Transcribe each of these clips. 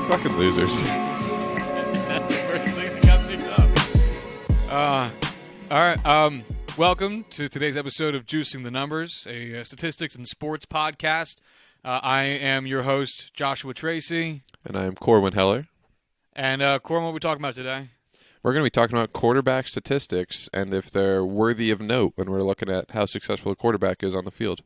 fucking losers. That's the first thing that got picked up. All right. Welcome to today's episode of Juicing the Numbers, a statistics and sports podcast. I am your host, Joshua Tracy. And I am Corwin Heller. And Corwin, what are we talking about today? We're going to be talking about quarterback statistics and if they're worthy of note when we're looking at how successful a quarterback is on the field.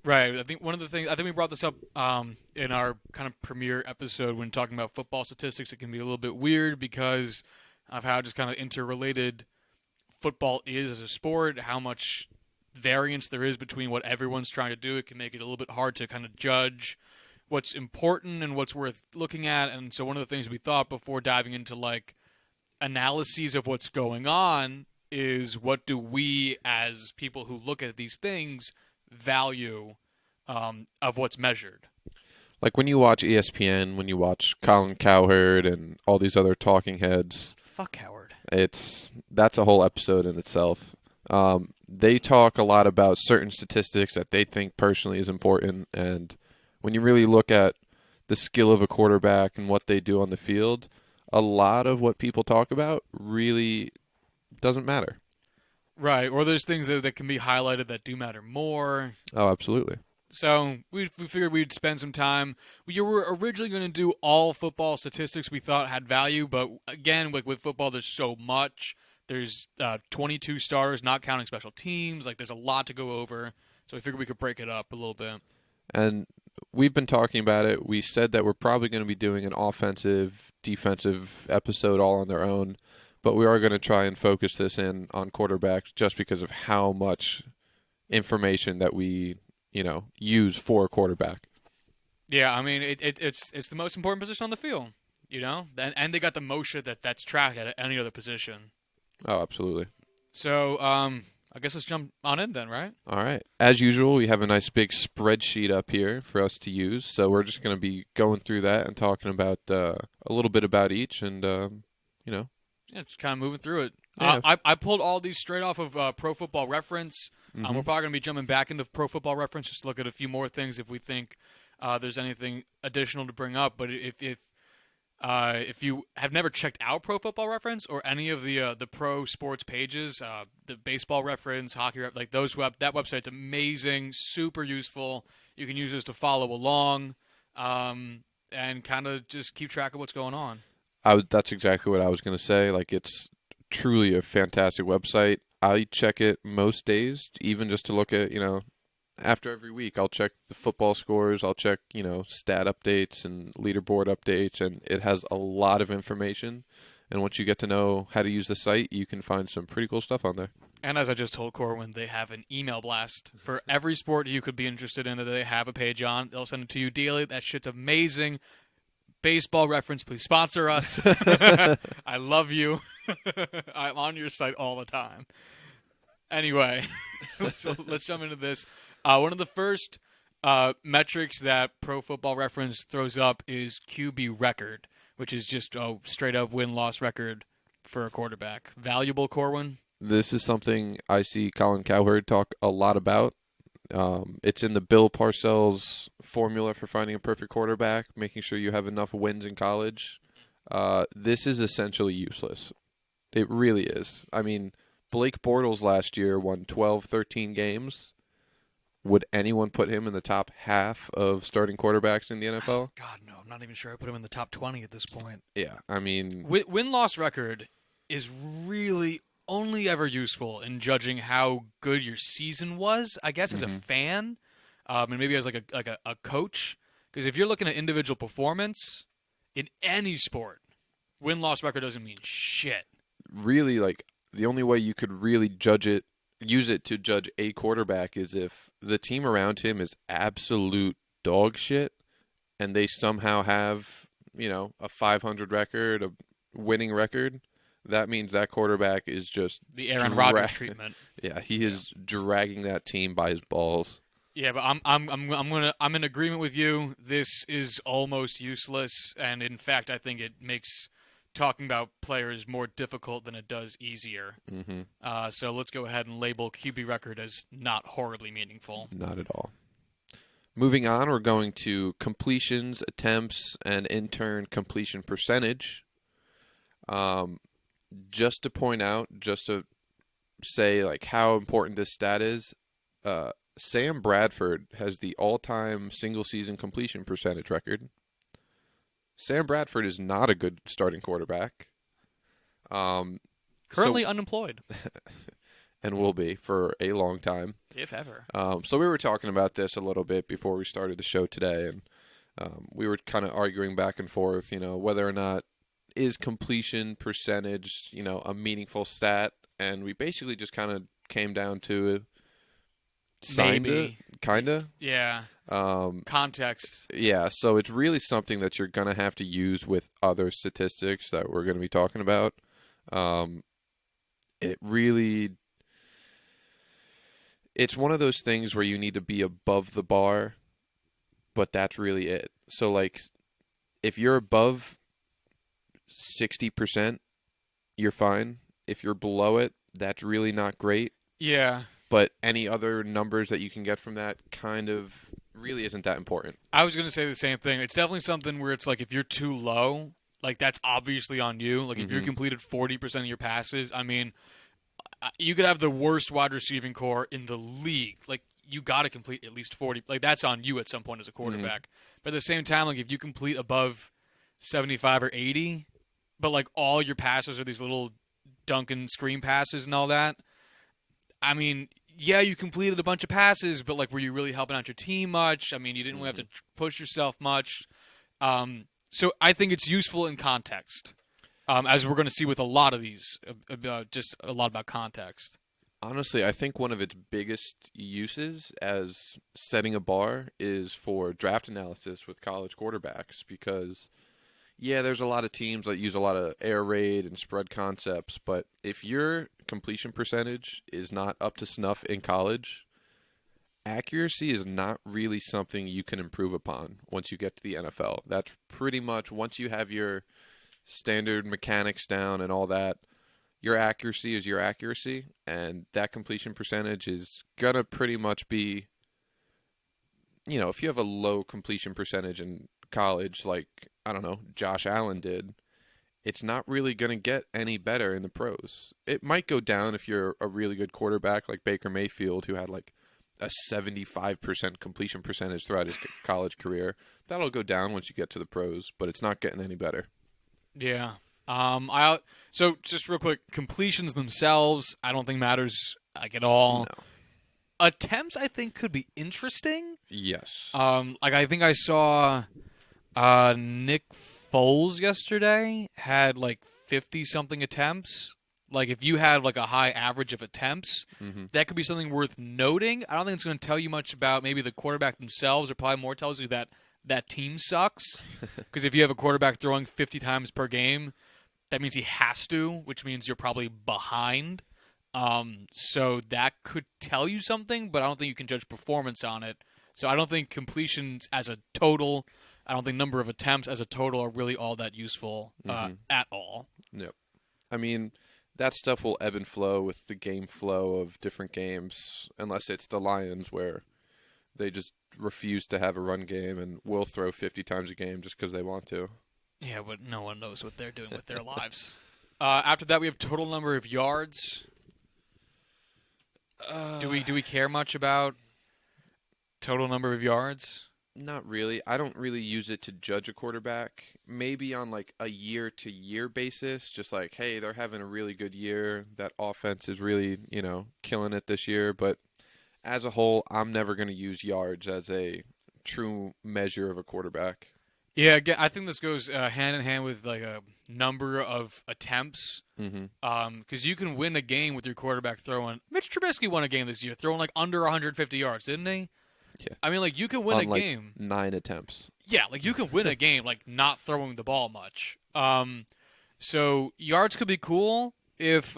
Right. I think one of the things, I think we brought this up in our kind of premiere episode when talking about football statistics. It can be a little bit weird because of how just kind of interrelated football is as a sport, how much variance there is between what everyone's trying to do. It can make it a little bit hard to kind of judge what's important and what's worth looking at. And so one of the things we thought before diving into like analyses of what's going on is what do we as people who look at these things value of what's measured. Like when you watch ESPN, when you watch Colin Cowherd and all these other talking heads. Fuck Cowherd. That's a whole episode in itself. They talk a lot about certain statistics that they think personally is important, and when you really look at the skill of a quarterback and what they do on the field, a lot of what people talk about really doesn't matter. Right, or there's things that can be highlighted that do matter more. Oh, absolutely. So we figured we'd spend some time. We were originally going to do all football statistics we thought had value, but again, with football, there's so much. There's 22 starters, not counting special teams. Like, there's a lot to go over. So we figured we could break it up a little bit. And we've been talking about it. We said that we're probably going to be doing an offensive, defensive episode all on their own, but we are going to try and focus this in on quarterbacks just because of how much information that we use for a quarterback. Yeah, I mean, it's the most important position on the field, and they got the most shit that's tracked at any other position. Oh, absolutely. So, I guess let's jump on in then, right? All right. As usual, we have a nice big spreadsheet up here for us to use, so we're just going to be going through that and talking about a little bit about each, and Yeah, just kind of moving through it. Yeah. I pulled all these straight off of Pro Football Reference. Mm-hmm. We're probably going to be jumping back into Pro Football Reference just to look at a few more things if we think there's anything additional to bring up. But if you have never checked out Pro Football Reference or any of the pro sports pages, the Baseball Reference, Hockey Reference, like that website's amazing, super useful. You can use this to follow along and kind of just keep track of what's going on. That's exactly what I was going to say. Like, it's truly a fantastic website. I check it most days, even just to look at, after every week, I'll check the football scores. I'll check, stat updates and leaderboard updates, and it has a lot of information. And once you get to know how to use the site, you can find some pretty cool stuff on there. And as I just told Corwin, they have an email blast for every sport you could be interested in that they have a page on. They'll send it to you daily. That shit's amazing. Baseball Reference, please sponsor us. I love you. I'm on your site all the time. Anyway, let's jump into this. One of the first metrics that Pro Football Reference throws up is QB record, which is just a straight-up win-loss record for a quarterback. Valuable, Corwin? This is something I see Colin Cowherd talk a lot about. It's in the Bill Parcells formula for finding a perfect quarterback, making sure you have enough wins in college. This is essentially useless. It really is. I mean, Blake Bortles last year won 12, 13 games. Would anyone put him in the top half of starting quarterbacks in the NFL? God, no. I'm not even sure I put him in the top 20 at this point. Yeah, I mean... Win-loss record is really only ever useful in judging how good your season was, I guess, as a fan, and maybe as like a coach. Because if you're looking at individual performance in any sport, win-loss record doesn't mean shit. Really, like, the only way you could really use it to judge a quarterback is if the team around him is absolute dog shit, and they somehow have, a 500 record, a winning record. That means that quarterback is just the Aaron Rodgers treatment. Yeah, he is dragging that team by his balls. Yeah, but I'm in agreement with you. This is almost useless, and in fact, I think it makes talking about players more difficult than it does easier. Mm-hmm. So let's go ahead and label QB record as not horribly meaningful. Not at all. Moving on, we're going to completions, attempts, and in turn completion percentage. Um, just to point out, just to say like how important this stat is, Sam Bradford has the all-time single-season completion percentage record. Sam Bradford is not a good starting quarterback. Currently unemployed. And will be for a long time. If ever. So we were talking about this a little bit before we started the show today, and we were kind of arguing back and forth, whether or not is completion percentage, a meaningful stat, and we basically just kind of came down to Maybe. Kinda. Yeah. Context. Yeah, so it's really something that you're going to have to use with other statistics that we're going to be talking about. It's one of those things where you need to be above the bar, but that's really it. So, like, if you're above 60%, you're fine. If you're below it, that's really not great. Yeah. But any other numbers that you can get from that kind of really isn't that important. I was going to say the same thing. It's definitely something where it's like if you're too low, like that's obviously on you. Like if you completed 40% of your passes, I mean, you could have the worst wide receiving core in the league. Like you got to complete at least 40. Like that's on you at some point as a quarterback. But at the same time, like if you complete above 75 or 80, but like all your passes are these little Duncan screen passes and all that, I mean, yeah, you completed a bunch of passes, but like were you really helping out your team much? I mean, you didn't really have to push yourself much. So I think it's useful in context. As we're going to see with a lot of these, just a lot about context. Honestly, I think one of its biggest uses as setting a bar is for draft analysis with college quarterbacks because, yeah, there's a lot of teams that use a lot of air raid and spread concepts, but if your completion percentage is not up to snuff in college, accuracy is not really something you can improve upon once you get to the NFL. That's pretty much once you have your standard mechanics down and all that, your accuracy is your accuracy, and that completion percentage is going to pretty much be, if you have a low completion percentage in college, like, I don't know, Josh Allen did, it's not really going to get any better in the pros. It might go down if you're a really good quarterback like Baker Mayfield, who had like a 75% completion percentage throughout his college career. That'll go down once you get to the pros, but it's not getting any better. Yeah. So just real quick, completions themselves, I don't think matters like at all. No. Attempts, I think, could be interesting. Yes. Like I think I saw Nick Foles yesterday had like 50-something attempts. Like if you had like a high average of attempts, that could be something worth noting. I don't think it's going to tell you much about maybe the quarterback themselves, or probably more tells you that team sucks. Because if you have a quarterback throwing 50 times per game, that means he has to, which means you're probably behind. So that could tell you something, but I don't think you can judge performance on it. So I don't think completions as a total, I don't think number of attempts as a total are really all that useful at all. Yep. I mean, that stuff will ebb and flow with the game flow of different games, unless it's the Lions where they just refuse to have a run game and will throw 50 times a game just because they want to. Yeah, but no one knows what they're doing with their lives. After that, we have total number of yards. Do we care much about total number of yards? Not really. I don't really use it to judge a quarterback. Maybe on like a year-to-year basis, just like, hey, they're having a really good year. That offense is really, killing it this year. But as a whole, I'm never going to use yards as a true measure of a quarterback. Yeah, I think this goes hand in hand with like a number of attempts. Because you can win a game with your quarterback throwing. Mitch Trubisky won a game this year throwing like under 150 yards, didn't he? Yeah. I mean, like you can win a game. 9 attempts. Yeah, like you can win a game like not throwing the ball much. So yards could be cool if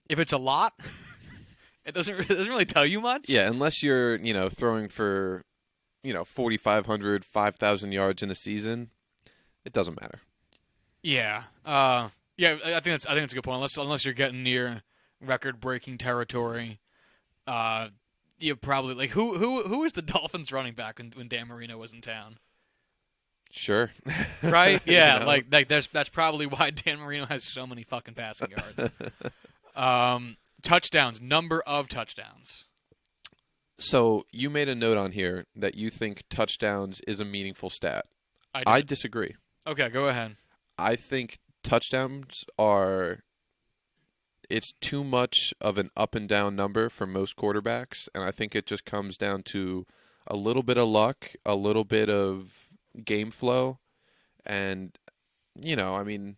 it's a lot. It doesn't really tell you much. Yeah, unless you're throwing for 4,500, 5,000 yards in a season, it doesn't matter. Yeah. Yeah, I think that's a good point. Unless you're getting near record-breaking territory, You probably like who was the Dolphins running back when Dan Marino was in town? Sure. Right? Yeah, You know? like that's probably why Dan Marino has so many fucking passing yards. Touchdowns, number of touchdowns. So you made a note on here that you think touchdowns is a meaningful stat. I I did. disagree. Okay, go ahead. I think touchdowns are it's too much of an up and down number for most quarterbacks, and I think it just comes down to a little bit of luck, a little bit of game flow, and I mean,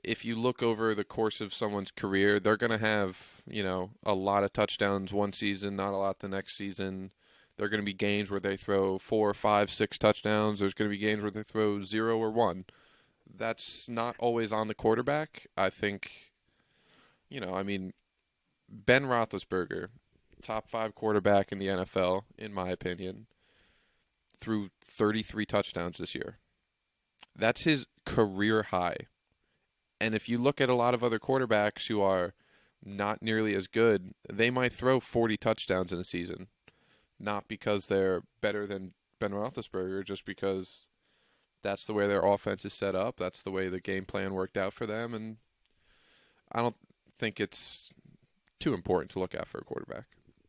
if you look over the course of someone's career, they're going to have, a lot of touchdowns one season, not a lot the next season. There are going to be games where they throw 4, 5, 6 touchdowns. There's going to be games where they throw 0 or 1. That's not always on the quarterback. I think, I mean, Ben Roethlisberger, top 5 quarterback in the NFL, in my opinion, threw 33 touchdowns this year. That's his career high. And if you look at a lot of other quarterbacks who are not nearly as good, they might throw 40 touchdowns in a season. Not because they're better than Ben Roethlisberger, just because that's the way their offense is set up. That's the way the game plan worked out for them. And I don't think it's too important to look at for a quarterback.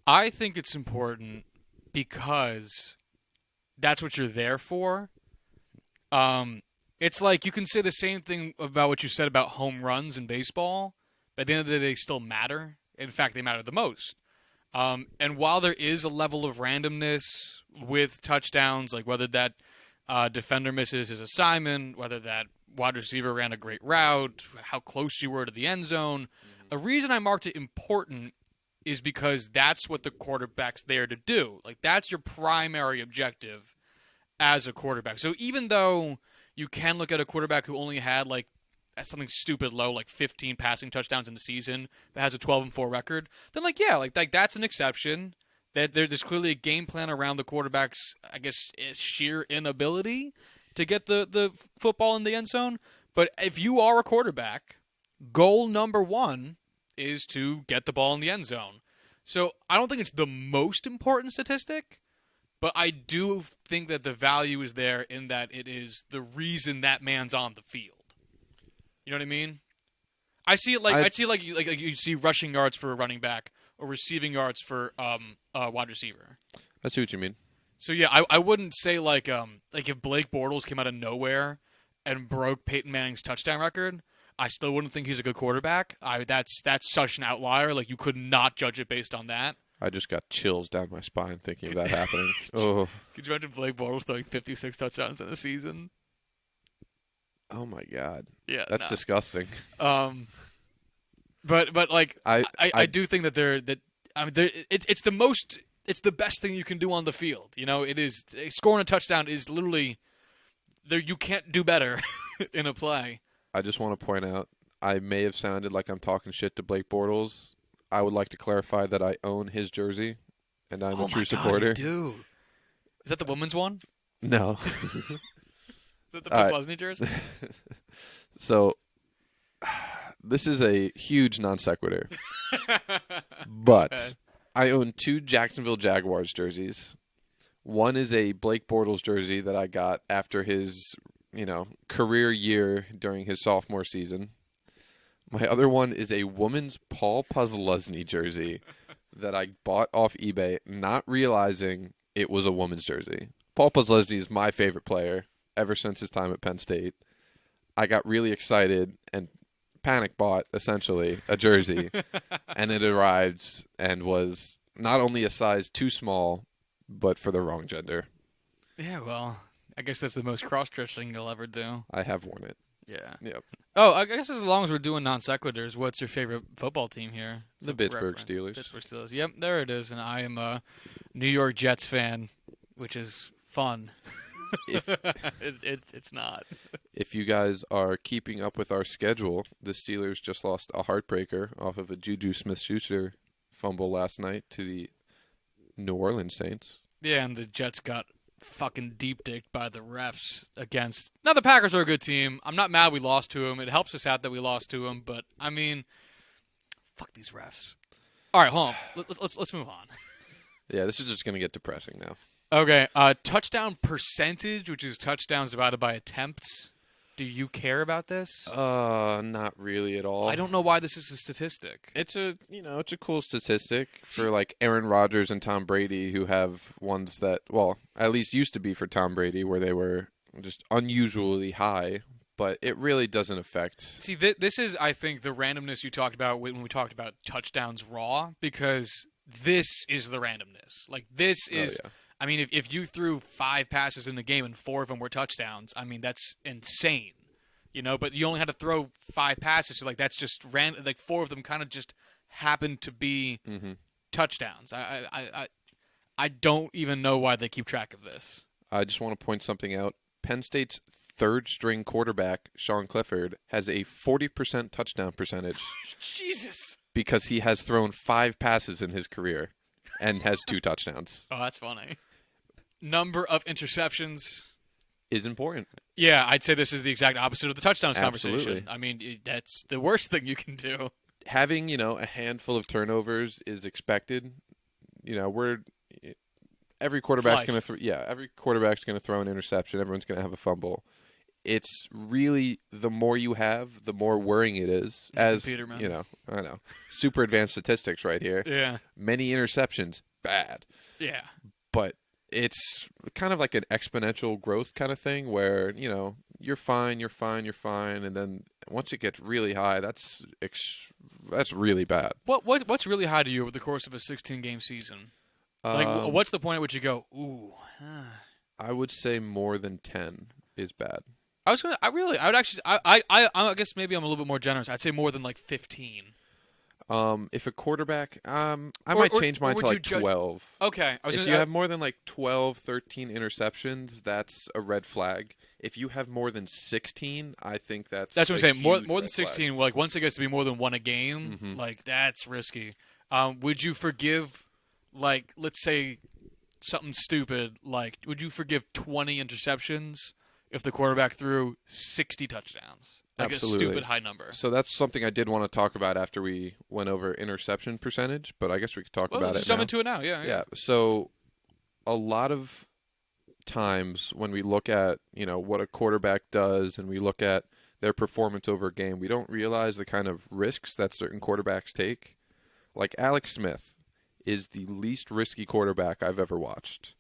I think it's important because that's what you're there for. It's like you can say the same thing about what you said about home runs in baseball, but at the end of the day, they still matter. In fact, they matter the most. And while there is a level of randomness with touchdowns, like whether that defender misses his assignment, whether that wide receiver ran a great route, how close you were to the end zone, a reason I marked it important is because that's what the quarterback's there to do. Like, that's your primary objective as a quarterback. So even though you can look at a quarterback who only had like something stupid low, like 15 passing touchdowns in the season, but has a 12-4 record, then like that's an exception. That there's clearly a game plan around the quarterback's, I guess, sheer inability to get the football in the end zone. But if you are a quarterback, goal number 1 is to get the ball in the end zone. So I don't think it's the most important statistic, but I do think that the value is there in that it is the reason that man's on the field. You know what I mean? I see it like you see rushing yards for a running back or receiving yards for a wide receiver. I see what you mean. So yeah, I wouldn't say like if Blake Bortles came out of nowhere and broke Peyton Manning's touchdown record, I still wouldn't think he's a good quarterback. That's such an outlier. Like, you could not judge it based on that. I just got chills down my spine thinking of that happening. Oh. Could you imagine Blake Bortles throwing 56 touchdowns in a season? Oh my God. Yeah, that's disgusting. But like I do think that it's the best thing you can do on the field. You know, it is scoring a touchdown is literally there. You can't do better in a play. I just want to point out, I may have sounded like I'm talking shit to Blake Bortles. I would like to clarify that I own his jersey, and I'm a true supporter. You do. Is that the women's one? No. Is that the Posluszny jersey? So, this is a huge non sequitur. But Okay. I own 2 Jacksonville Jaguars jerseys. One is a Blake Bortles jersey that I got after his, career year during his sophomore season. My other one is a woman's Paul Posluszny jersey that I bought off eBay, not realizing it was a woman's jersey. Paul Posluszny is my favorite player ever since his time at Penn State. I got really excited and panic bought, essentially, a jersey, and it arrived and was not only a size too small, but for the wrong gender. Yeah, well, I guess that's the most cross-dressing you'll ever do. I have worn it. Yeah. Yep. Oh, I guess as long as we're doing non sequiturs, what's your favorite football team here? The Pittsburgh Steelers. Pittsburgh Steelers. Yep, there it is. And I am a New York Jets fan, which is fun. It's not. If you guys are keeping up with our schedule, the Steelers just lost a heartbreaker off of a Juju Smith-Schuster fumble last night to the New Orleans Saints. Yeah, and the Jets got fucking deep dicked by the refs against. Now the Packers are a good team. I'm not mad we lost to them. It helps us out that we lost to them, but I mean, fuck these refs. All right, hold on. Let's move on. Yeah, this is just going to get depressing now. Okay, touchdown percentage, which is touchdowns divided by attempts. Do you care about this? Not really at all. I don't know why this is a statistic. It's a cool statistic for like Aaron Rodgers and Tom Brady, who have ones that, well, at least used to be for Tom Brady, where they were just unusually high. But it really doesn't affect. See, this is, I think, the randomness you talked about when we talked about touchdowns raw, because this is the randomness. Like, this is, yeah. I mean, if you threw 5 passes in the game and 4 of them were touchdowns, I mean, that's insane. But you only had to throw 5 passes, so, like, that's just random. Like, 4 of them kind of just happened to be touchdowns. I don't even know why they keep track of this. I just want to point something out. Penn State's third-string quarterback, Sean Clifford, has a 40% touchdown percentage. Jesus. Because he has thrown 5 passes in his career and has 2 touchdowns. Oh, that's funny. Number of interceptions is important. Yeah, I'd say this is the exact opposite of the touchdowns Absolutely. conversation. I mean, that's the worst thing you can do. Having, a handful of turnovers is expected. Every quarterback's going to throw an interception. Everyone's going to have a fumble. It's really, the more you have, the more worrying it is. As Peterman. I know, super advanced statistics right here. Yeah. Many interceptions, bad. Yeah. But it's kind of like an exponential growth kind of thing where, you're fine, and then once it gets really high, that's really bad. What's really high to you over the course of a 16-game season? Like, what's the point at which you go, ooh? I would say more than 10 is bad. I guess maybe I'm a little bit more generous. I'd say more than like 15. If a quarterback, I might change mine to like 12. Okay. If you have more than like 12, 13 interceptions, that's a red flag. If you have more than 16, I think that's what I'm saying. More than 16, flag. like once it gets to be more than 1 a game, like that's risky. Would you forgive, like, let's say something stupid, like, would you forgive 20 interceptions if the quarterback threw 60 touchdowns? Like Absolutely. A stupid high number. So that's something I did want to talk about after we went over interception percentage, but I guess we could talk about let's it jump now. into it now. Yeah. So a lot of times when we look at, what a quarterback does and we look at their performance over a game, we don't realize the kind of risks that certain quarterbacks take. Like Alex Smith is the least risky quarterback I've ever watched.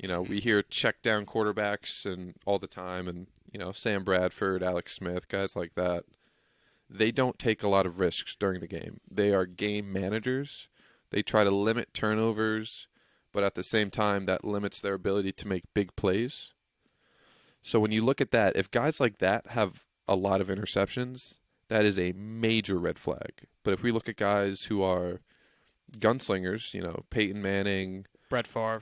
We hear check down quarterbacks and all the time, and Sam Bradford, Alex Smith, guys like that. They don't take a lot of risks during the game. They are game managers. They try to limit turnovers, but at the same time, that limits their ability to make big plays. So when you look at that, if guys like that have a lot of interceptions, that is a major red flag. But if we look at guys who are gunslingers, Peyton Manning, Brett Favre,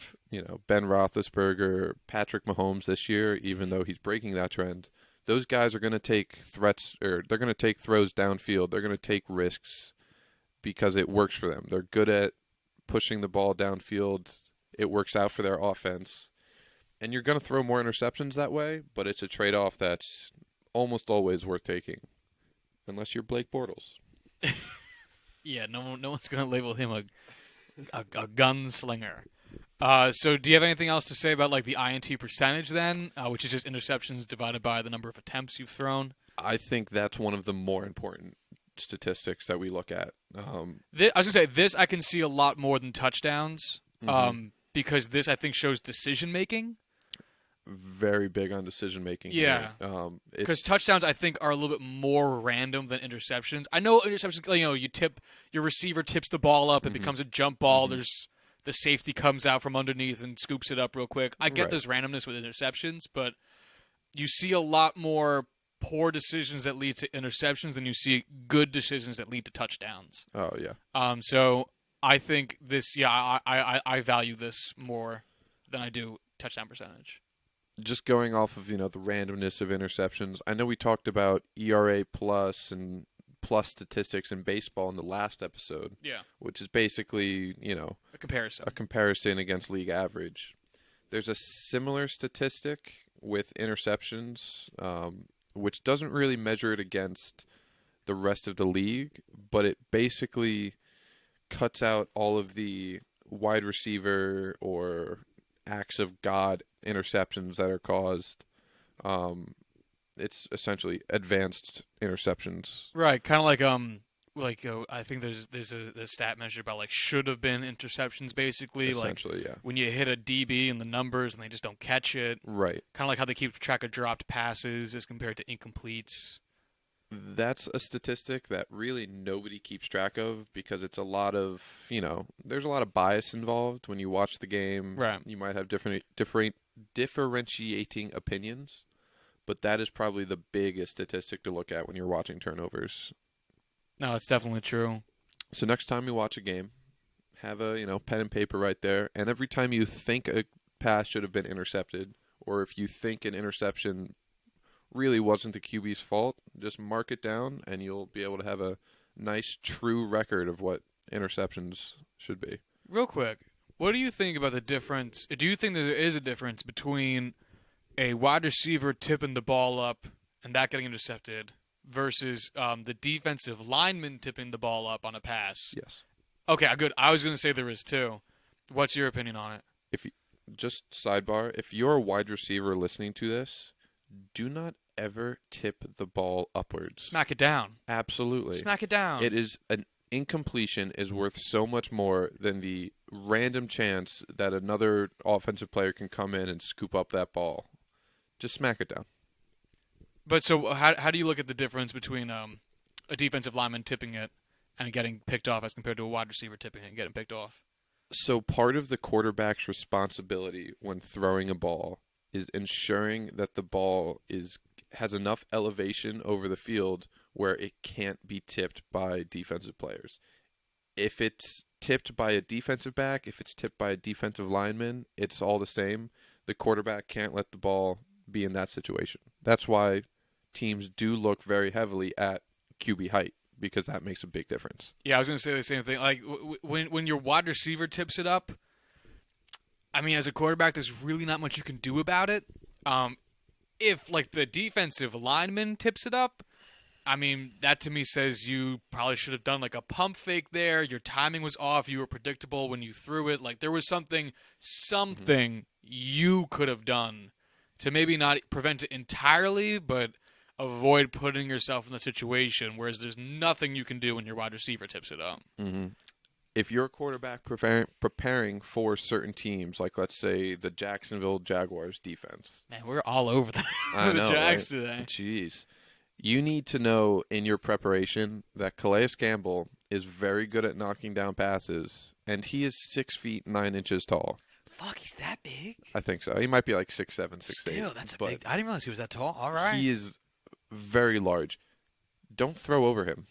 Ben Roethlisberger, Patrick Mahomes this year, even though he's breaking that trend, those guys are going to take threats, or they're going to take throws downfield. They're going to take risks because it works for them. They're good at pushing the ball downfield. It works out for their offense. And you're going to throw more interceptions that way, but it's a trade-off that's almost always worth taking, unless you're Blake Bortles. Yeah, no one's going to label him a gunslinger. So do you have anything else to say about like the INT percentage then, which is just interceptions divided by the number of attempts you've thrown? I think that's one of the more important statistics that we look at. I was going to say, this I can see a lot more than touchdowns, because this I think shows decision-making. Very big on decision-making. Yeah. Because touchdowns I think are a little bit more random than interceptions. I know interceptions, your receiver tips the ball up, it becomes a jump ball, there's the safety comes out from underneath and scoops it up real quick. I get this randomness with interceptions, but you see a lot more poor decisions that lead to interceptions than you see good decisions that lead to touchdowns. Oh, yeah. So I think this, I value this more than I do touchdown percentage. Just going off of, the randomness of interceptions, I know we talked about ERA plus and plus statistics in baseball in the last episode. Yeah. Which is basically, a comparison against league average. There's a similar statistic with interceptions, which doesn't really measure it against the rest of the league, but it basically cuts out all of the wide receiver or acts of God interceptions that are caused. It's essentially advanced interceptions. Right, kind of like I think there's a stat measure about like should have been interceptions basically, like Essentially, yeah. when you hit a DB and the numbers and they just don't catch it. Right. Kind of like how they keep track of dropped passes as compared to incompletes. That's a statistic that really nobody keeps track of because it's a lot of, there's a lot of bias involved when you watch the game. Right. You might have different differentiating opinions, but that is probably the biggest statistic to look at when you're watching turnovers. No, it's definitely true. So next time you watch a game, have a, pen and paper right there, and every time you think a pass should have been intercepted, or if you think an interception really wasn't the QB's fault, just mark it down and you'll be able to have a nice true record of what interceptions should be. Real quick, what do you think about the difference? Do you think that there is a difference between a wide receiver tipping the ball up and that getting intercepted versus the defensive lineman tipping the ball up on a pass? Yes. Okay, good. I was going to say there is too. What's your opinion on it? Just sidebar, if you're a wide receiver listening to this, do not ever tip the ball upwards. Smack it down. Absolutely. Smack it down. It is an incompletion is worth so much more than the random chance that another offensive player can come in and scoop up that ball. Just smack it down. But so how do you look at the difference between a defensive lineman tipping it and getting picked off as compared to a wide receiver tipping it and getting picked off? So part of the quarterback's responsibility when throwing a ball is ensuring that the ball has enough elevation over the field where it can't be tipped by defensive players. If it's tipped by a defensive back, if it's tipped by a defensive lineman, it's all the same. The quarterback can't let the ball be in that situation. That's why teams do look very heavily at QB height, because that makes a big difference. Yeah, I was going to say the same thing. Like when your wide receiver tips it up, I mean, as a quarterback, there's really not much you can do about it. If like the defensive lineman tips it up, I mean, that to me says you probably should have done like a pump fake there. Your timing was off. You were predictable when you threw it. Like there was something you could have done to maybe not prevent it entirely, but avoid putting yourself in the situation. Whereas there's nothing you can do when your wide receiver tips it up. Mm-hmm. If you're a quarterback preparing for certain teams, like let's say the Jacksonville Jaguars defense. Man, we're all over the Jags today. Jeez. You need to know in your preparation that Calais Campbell is very good at knocking down passes, and he is 6 feet 9 inches tall. Fuck, he's that big? I think so. He might be like 6'7", 6'8". Still, that's a big... I didn't realize he was that tall. All right. He is very large. Don't throw over him.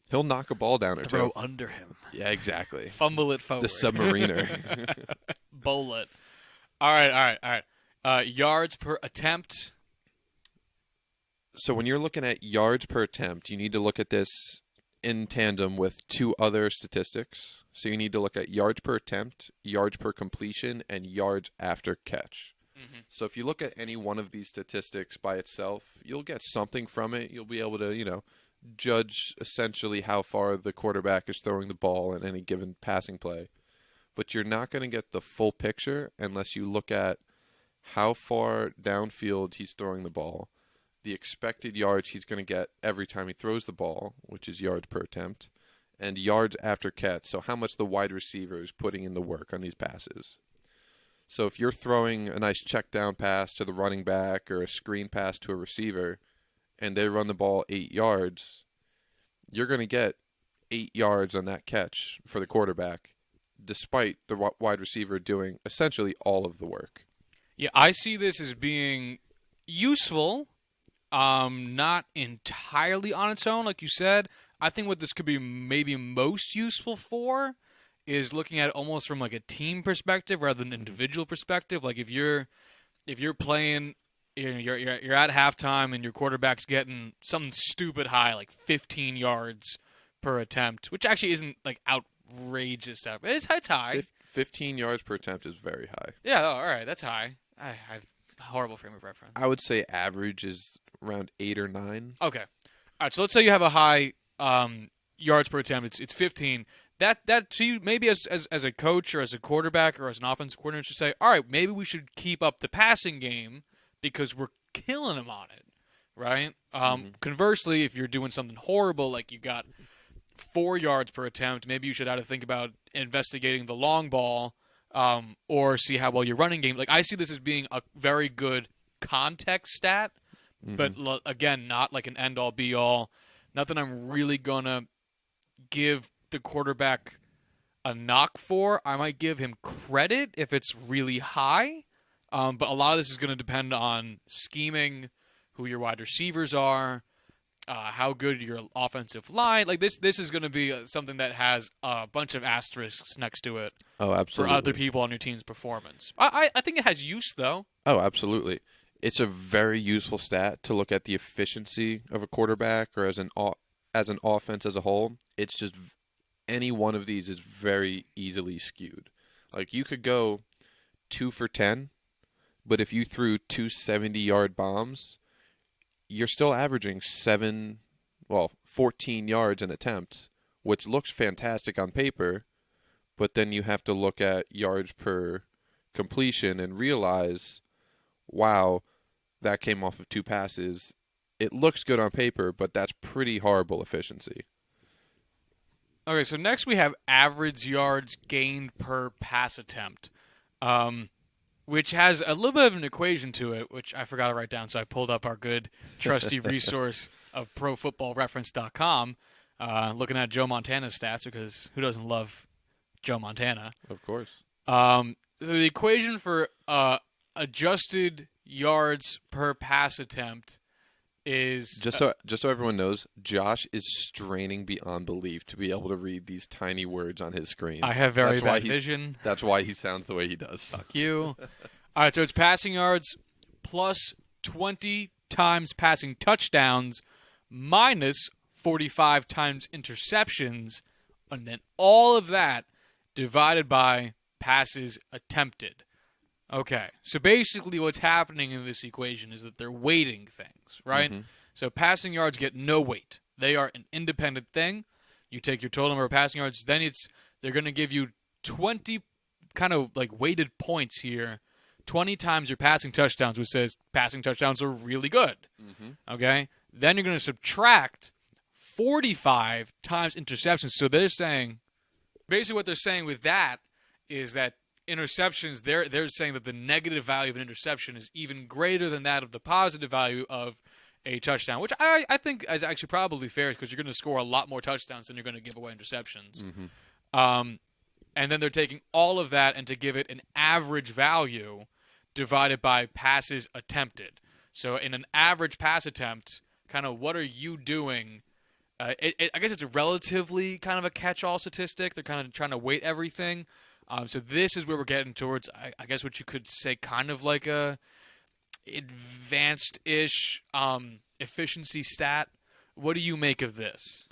He'll knock a ball down or two. Throw under him. Yeah, exactly. Fumble it forward. The submariner. Bowl it. All right. Yards per attempt. So when you're looking at yards per attempt, you need to look at this in tandem with two other statistics. So you need to look at yards per attempt, yards per completion, and yards after catch. Mm-hmm. So if you look at any one of these statistics by itself, you'll get something from it. You'll be able to, judge essentially how far the quarterback is throwing the ball in any given passing play. But you're not going to get the full picture unless you look at how far downfield he's throwing the ball, the expected yards he's going to get every time he throws the ball, which is yards per attempt, and yards after catch, so how much the wide receiver is putting in the work on these passes. So if you're throwing a nice check down pass to the running back or a screen pass to a receiver, and they run the ball 8 yards, you're going to get 8 yards on that catch for the quarterback, despite the wide receiver doing essentially all of the work. Yeah, I see this as being useful, not entirely on its own, like you said. I think what this could be maybe most useful for is looking at it almost from like a team perspective rather than an individual perspective. Like if you're playing, you're at halftime and your quarterback's getting something stupid high, like 15 yards per attempt, which actually isn't like outrageous. It's high. 15 yards per attempt is very high. Yeah, all right, that's high. I have a horrible frame of reference. I would say average is around 8 or 9. Okay. All right, so let's say you have a high yards per attempt. It's 15. that to you, maybe as a coach or as a quarterback or as an offensive coordinator, should say, all right, maybe we should keep up the passing game because we're killing them on it, right? Conversely, if you're doing something horrible, like you got 4 yards per attempt, maybe you should either think about investigating the long ball or see how well your running game. Like, I see this as being a very good context stat, but again, not like an end-all, be-all. Nothing I'm really going to give the quarterback a knock for. I might give him credit if it's really high, but a lot of this is going to depend on scheming, who your wide receivers are, how good your offensive line. Like this is going to be something that has a bunch of asterisks next to it. Oh, absolutely. For other people on your team's performance. I think it has use though. Oh, absolutely. It's a very useful stat to look at the efficiency of a quarterback or as an offense as a whole. It's just any one of these is very easily skewed. Like you could go 2 for 10, but if you threw 2 70-yard bombs, you're still averaging 14 yards an attempt, which looks fantastic on paper, but then you have to look at yards per completion and realize, wow, that came off of 2 passes. It looks good on paper, but that's pretty horrible efficiency. Okay, so next we have average yards gained per pass attempt, which has a little bit of an equation to it, which I forgot to write down, so I pulled up our good, trusty resource of ProFootballReference.com, looking at Joe Montana's stats, because who doesn't love Joe Montana? Of course. So the equation for adjusted yards per pass attempt is just so everyone knows, Josh is straining beyond belief to be able to read these tiny words on his screen. I have very bad vision. That's why he sounds the way he does. Fuck you. All right, so it's passing yards plus 20 times passing touchdowns minus 45 times interceptions, and then all of that divided by passes attempted. Okay, so basically what's happening in this equation is that they're weighting things, right? So passing yards get no weight. They are an independent thing. You take your total number of passing yards, then they're going to give you 20 kind of like weighted points here, 20 times your passing touchdowns, which says passing touchdowns are really good. Okay? Then you're going to subtract 45 times interceptions. So they're saying, basically what they're saying with that is that interceptions, they're saying that the negative value of an interception is even greater than that of the positive value of a touchdown, which I think is actually probably fair because you're going to score a lot more touchdowns than you're going to give away interceptions. And then they're taking all of that and to give it an average value divided by passes attempted. So in an average pass attempt, kind of what are you doing? I guess it's a relatively kind of a catch-all statistic. They're kind of trying to weight everything. So this is where we're getting towards, I guess what you could say kind of like a advanced-ish efficiency stat. What do you make of this?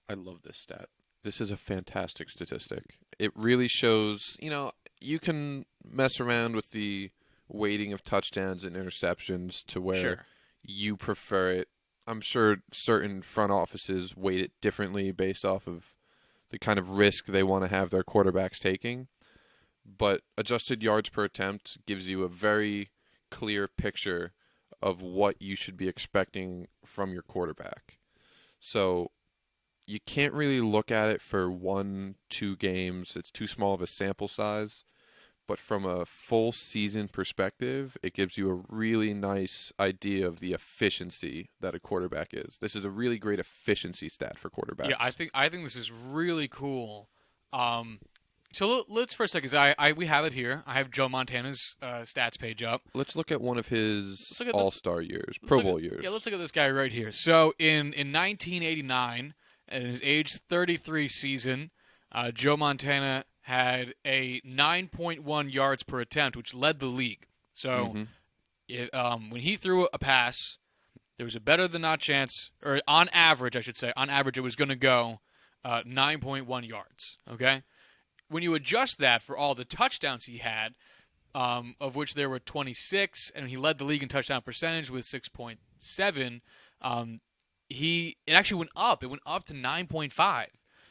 I love this stat. This is a fantastic statistic. It really shows, you can mess around with the weighting of touchdowns and interceptions to where you prefer it. I'm sure certain front offices weight it differently based off of the kind of risk they want to have their quarterbacks taking. But adjusted yards per attempt gives you a very clear picture of what you should be expecting from your quarterback. So you can't really look at it for 1-2 games. It's too small of a sample size. But from a full season perspective, it gives you a really nice idea of the efficiency that a quarterback is. This is a really great efficiency stat for quarterbacks. Yeah, I think this is really cool. So let's for a second. We have it here. I have Joe Montana's stats page up. Let's look at one of his All-Star years, Pro Bowl years. Yeah, let's look at this guy right here. So in 1989, in his age 33 season, Joe Montana had a 9.1 yards per attempt, which led the league. So when he threw a pass, there was a better than not chance, or on average, I should say, it was going to go 9.1 yards. Okay? When you adjust that for all the touchdowns he had, of which there were 26, and he led the league in touchdown percentage with 6.7, it actually went up. It went up to 9.5.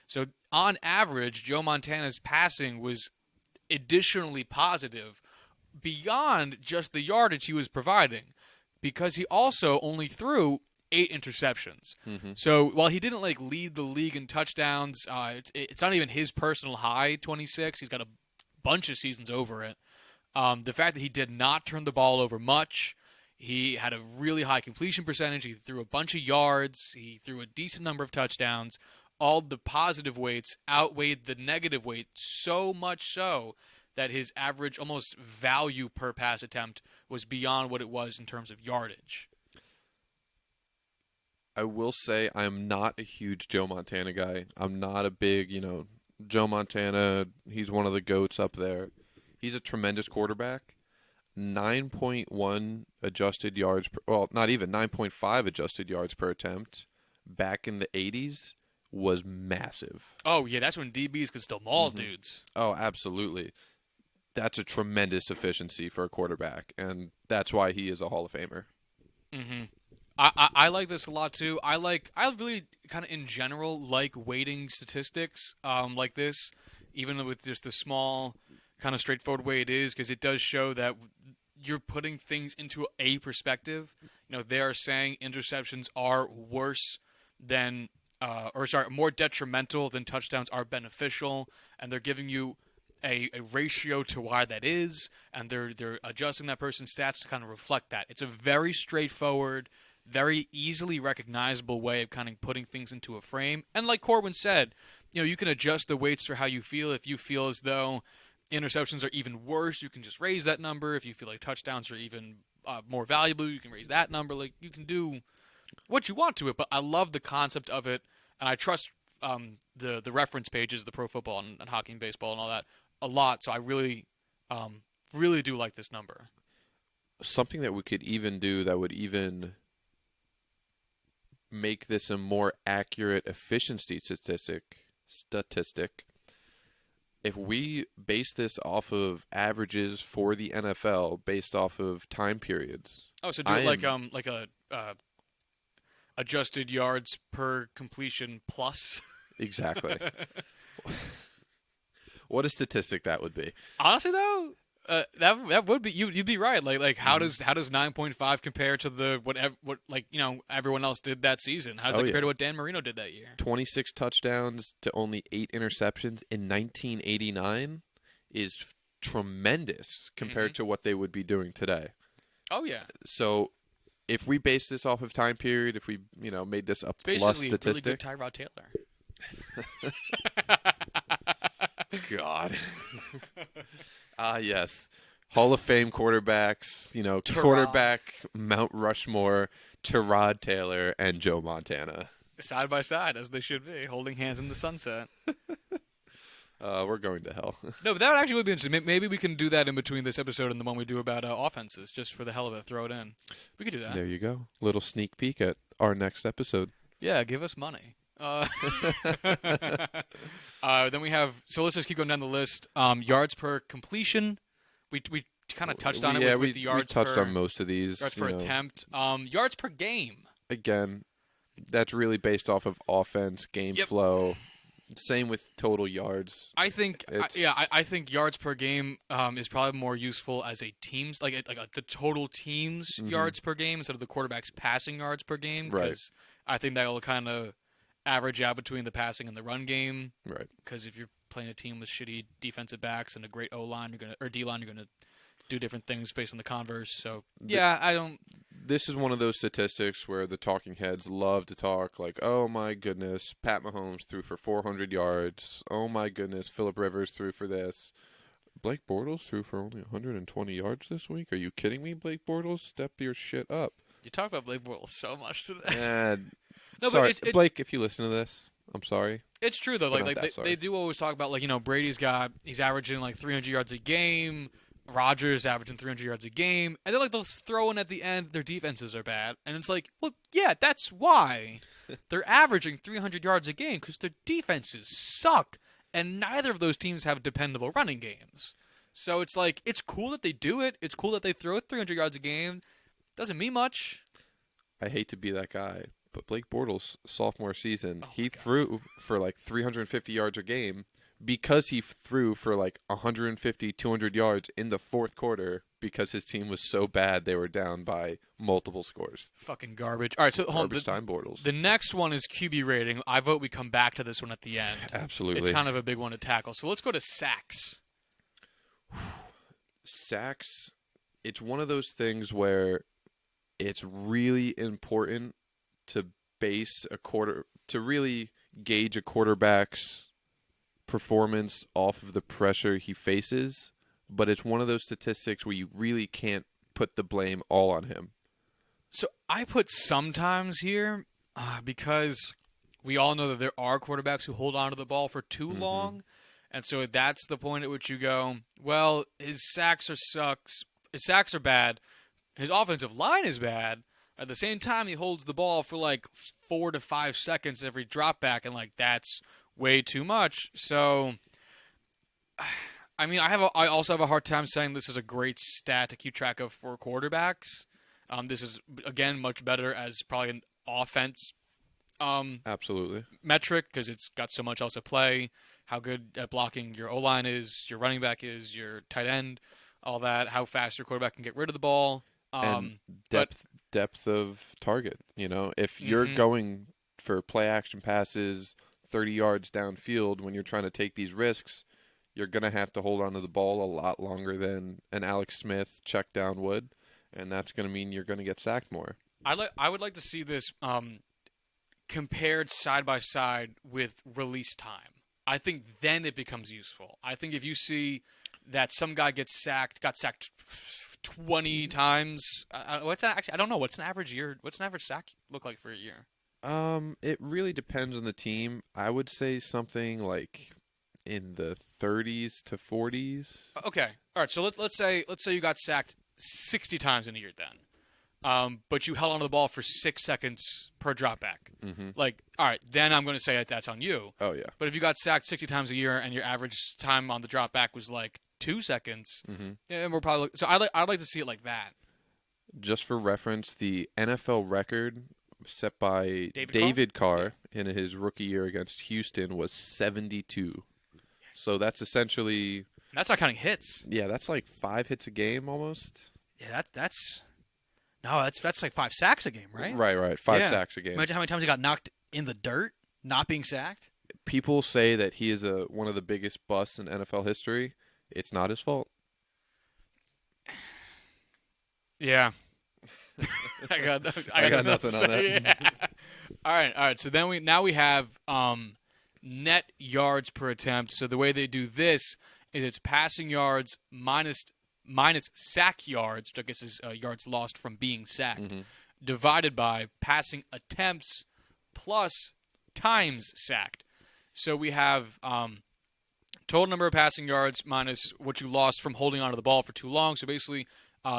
So on average, Joe Montana's passing was additionally positive beyond just the yardage he was providing, because he also only threw 8 interceptions. So while he didn't lead the league in touchdowns, it's not even his personal high, 26. He's got a bunch of seasons over it. The fact that he did not turn the ball over much, he had a really high completion percentage. He threw a bunch of yards. He threw a decent number of touchdowns. All the positive weights outweighed the negative weight, so much so that his average almost value per pass attempt was beyond what it was in terms of yardage. I will say I'm not a huge Joe Montana guy. I'm not a big, Joe Montana, he's one of the GOATs up there. He's a tremendous quarterback. 9.1 adjusted yards not even 9.5 adjusted yards per attempt back in the 80s was massive. Oh, yeah, that's when DBs could still maul dudes. Oh, absolutely. That's a tremendous efficiency for a quarterback, and that's why he is a Hall of Famer. Mm-hmm. I like this a lot too. I really kind of in general like weighting statistics like this, even with just the small kind of straightforward way it is, because it does show that you're putting things into a perspective. They are saying interceptions are worse than, more detrimental than touchdowns are beneficial, and they're giving you a ratio to why that is, and they're adjusting that person's stats to kind of reflect that. It's a very straightforward, very easily recognizable way of kind of putting things into a frame. And like Corwin said, you can adjust the weights for how you feel. If you feel as though interceptions are even worse, you can just raise that number. If you feel like touchdowns are even more valuable, you can raise that number. Like, you can do what you want to it, but I love the concept of it, and I trust the reference pages, the Pro Football and Hockey and Baseball and all that a lot. So I really do like this number. Something that we could even do that would even make this a more accurate efficiency statistic, if we base this off of averages for the NFL based off of time periods. Oh, so do it like a adjusted yards per completion plus. Exactly. What a statistic that would be. Honestly, though, that would be you'd be right. Like how does 9.5 compare to the what everyone else did that season? How does it compare to what Dan Marino did that year? 26 touchdowns to only 8 interceptions in 1989 is tremendous compared to what they would be doing today. Oh yeah. So if we base this off of time period, if we made this a it's plus basically statistic, a really good Tyrod Taylor. God. Yes. Hall of Fame quarterbacks, quarterback Mount Rushmore, Tyrod Taylor, and Joe Montana. Side by side, as they should be, holding hands in the sunset. We're going to hell. No, but that actually would be interesting. Maybe we can do that in between this episode and the one we do about offenses, just for the hell of it. Throw it in. We could do that. There you go. Little sneak peek at our next episode. Yeah, give us money. Then we have, so let's just keep going down the list. Yards per completion. We kind of touched on it with the yards we touched on most of these. Yards per attempt. Yards per game. Again, that's really based off of offense, game flow. Same with total yards. I think, I think yards per game is probably more useful as a team's, like the total team's yards per game instead of the quarterback's passing yards per game. Right. Because I think that will kind of average out between the passing and the run game. Right. Because if you're playing a team with shitty defensive backs and a great O-line, or D-line, you're going to do different things based on the converse. So, I don't... This is one of those statistics where the talking heads love to talk like, oh my goodness, Pat Mahomes threw for 400 yards. Oh my goodness, Phillip Rivers threw for this. Blake Bortles threw for only 120 yards this week? Are you kidding me, Blake Bortles? Step your shit up. You talk about Blake Bortles so much today. No, sorry, but Blake, if you listen to this, I'm sorry. It's true though. They do always talk about Brady's he's averaging 300 yards a game. Rodgers averaging 300 yards a game, and they'll throw in at the end their defenses are bad, and it's like, well, yeah, that's why they're averaging 300 yards a game, because their defenses suck, and neither of those teams have dependable running games. So it's like, it's cool that they do it. It's cool that they throw 300 yards a game. Doesn't mean much. I hate to be that guy, But Blake Bortles, sophomore season, Oh he my God. threw for like 350 yards a game because he threw for like 150, 200 yards in the fourth quarter because his team was so bad they were down by multiple scores. Fucking garbage. All right, so hold on. Garbage time Bortles. The next one is QB rating. I vote we come back to this one at the end. Absolutely. It's kind of a big one to tackle. So let's go to sacks. Sacks, it's one of those things where it's really important to really gauge a quarterback's performance off of the pressure he faces, but it's one of those statistics where you really can't put the blame all on him. So I put sometimes here because we all know that there are quarterbacks who hold on to the ball for too long. And so that's the point at which you go, well, his sacks are bad. His offensive line is bad. At the same time, he holds the ball for like 4 to 5 seconds every drop back, and like that's way too much. So, I mean, I also have a hard time saying this is a great stat to keep track of for quarterbacks. This is again much better as probably an offense Absolutely. metric because it's got so much else at play. How good at blocking your O-line is, your running back is, your tight end, all that. How fast your quarterback can get rid of the ball. And depth of target. You know, if you're going for play action passes 30 yards downfield when you're trying to take these risks, you're going to have to hold on to the ball a lot longer than an Alex Smith check down would, and that's going to mean you're going to get sacked more. I would like to see this compared side by side with release time. I think then it becomes useful. I think if you see that some guy got sacked 20 times, what's that actually? I don't know. What's an average year? What's an average sack look like for a year? It really depends on the team. I would say something like in the 30s to 40s. Okay. All right. So let's say you got sacked 60 times in a year then. But you held onto the ball for 6 seconds per drop back. Mm-hmm. Like, all right, then I'm going to say that's on you. Oh, yeah. But if you got sacked 60 times a year and your average time on the drop back was like 2 seconds, yeah, we're probably so. I'd like to see it like that. Just for reference, the NFL record set by David Carr in his rookie year against Houston was 72. So that's essentially That's not counting hits. that's like 5 hits a game almost. Yeah, that's like 5 sacks a game, right? Right. 5 Yeah. sacks a game. Imagine how many times he got knocked in the dirt, not being sacked. People say that he is one of the biggest busts in NFL history. It's not his fault. Yeah. I got nothing on that. Yeah. All right. So then we have net yards per attempt. So the way they do this is it's passing yards minus sack yards, which I guess is yards lost from being sacked, divided by passing attempts plus times sacked. So we have total number of passing yards minus what you lost from holding onto the ball for too long. So basically,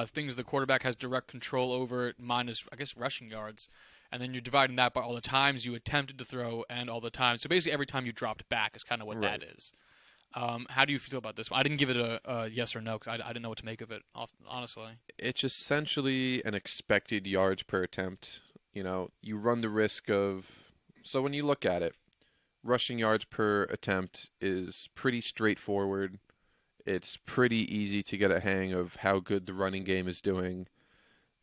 things the quarterback has direct control over minus, I guess, rushing yards. And then you're dividing that by all the times you attempted to throw and all the times. So basically, every time you dropped back is kind of what that is. How do you feel about this one? I didn't give it a yes or no because I didn't know what to make of it, honestly. It's essentially an expected yards per attempt. You know, you run the risk of... So when you look at it, rushing yards per attempt is pretty straightforward. It's pretty easy to get a hang of how good the running game is doing.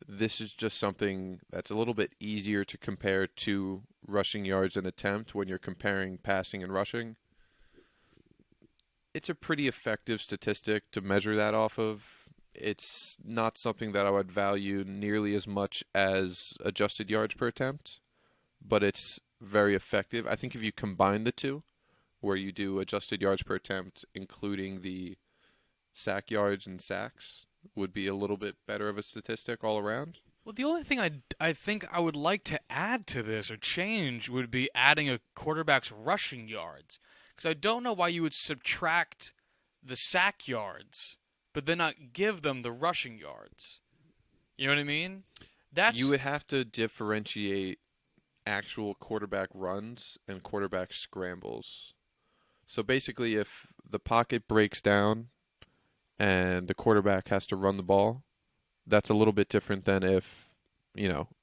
This is just something that's a little bit easier to compare to rushing yards an attempt when you're comparing passing and rushing. It's a pretty effective statistic to measure that off of. It's not something that I would value nearly as much as adjusted yards per attempt, but it's very effective. I think if you combine the two, where you do adjusted yards per attempt, including the sack yards and sacks, would be a little bit better of a statistic all around. Well, the only thing I think I would like to add to this or change would be adding a quarterback's rushing yards. Because I don't know why you would subtract the sack yards, but then not give them the rushing yards. You know what I mean? You would have to differentiate actual quarterback runs and quarterback scrambles. So basically, if the pocket breaks down and the quarterback has to run the ball, that's a little bit different than if,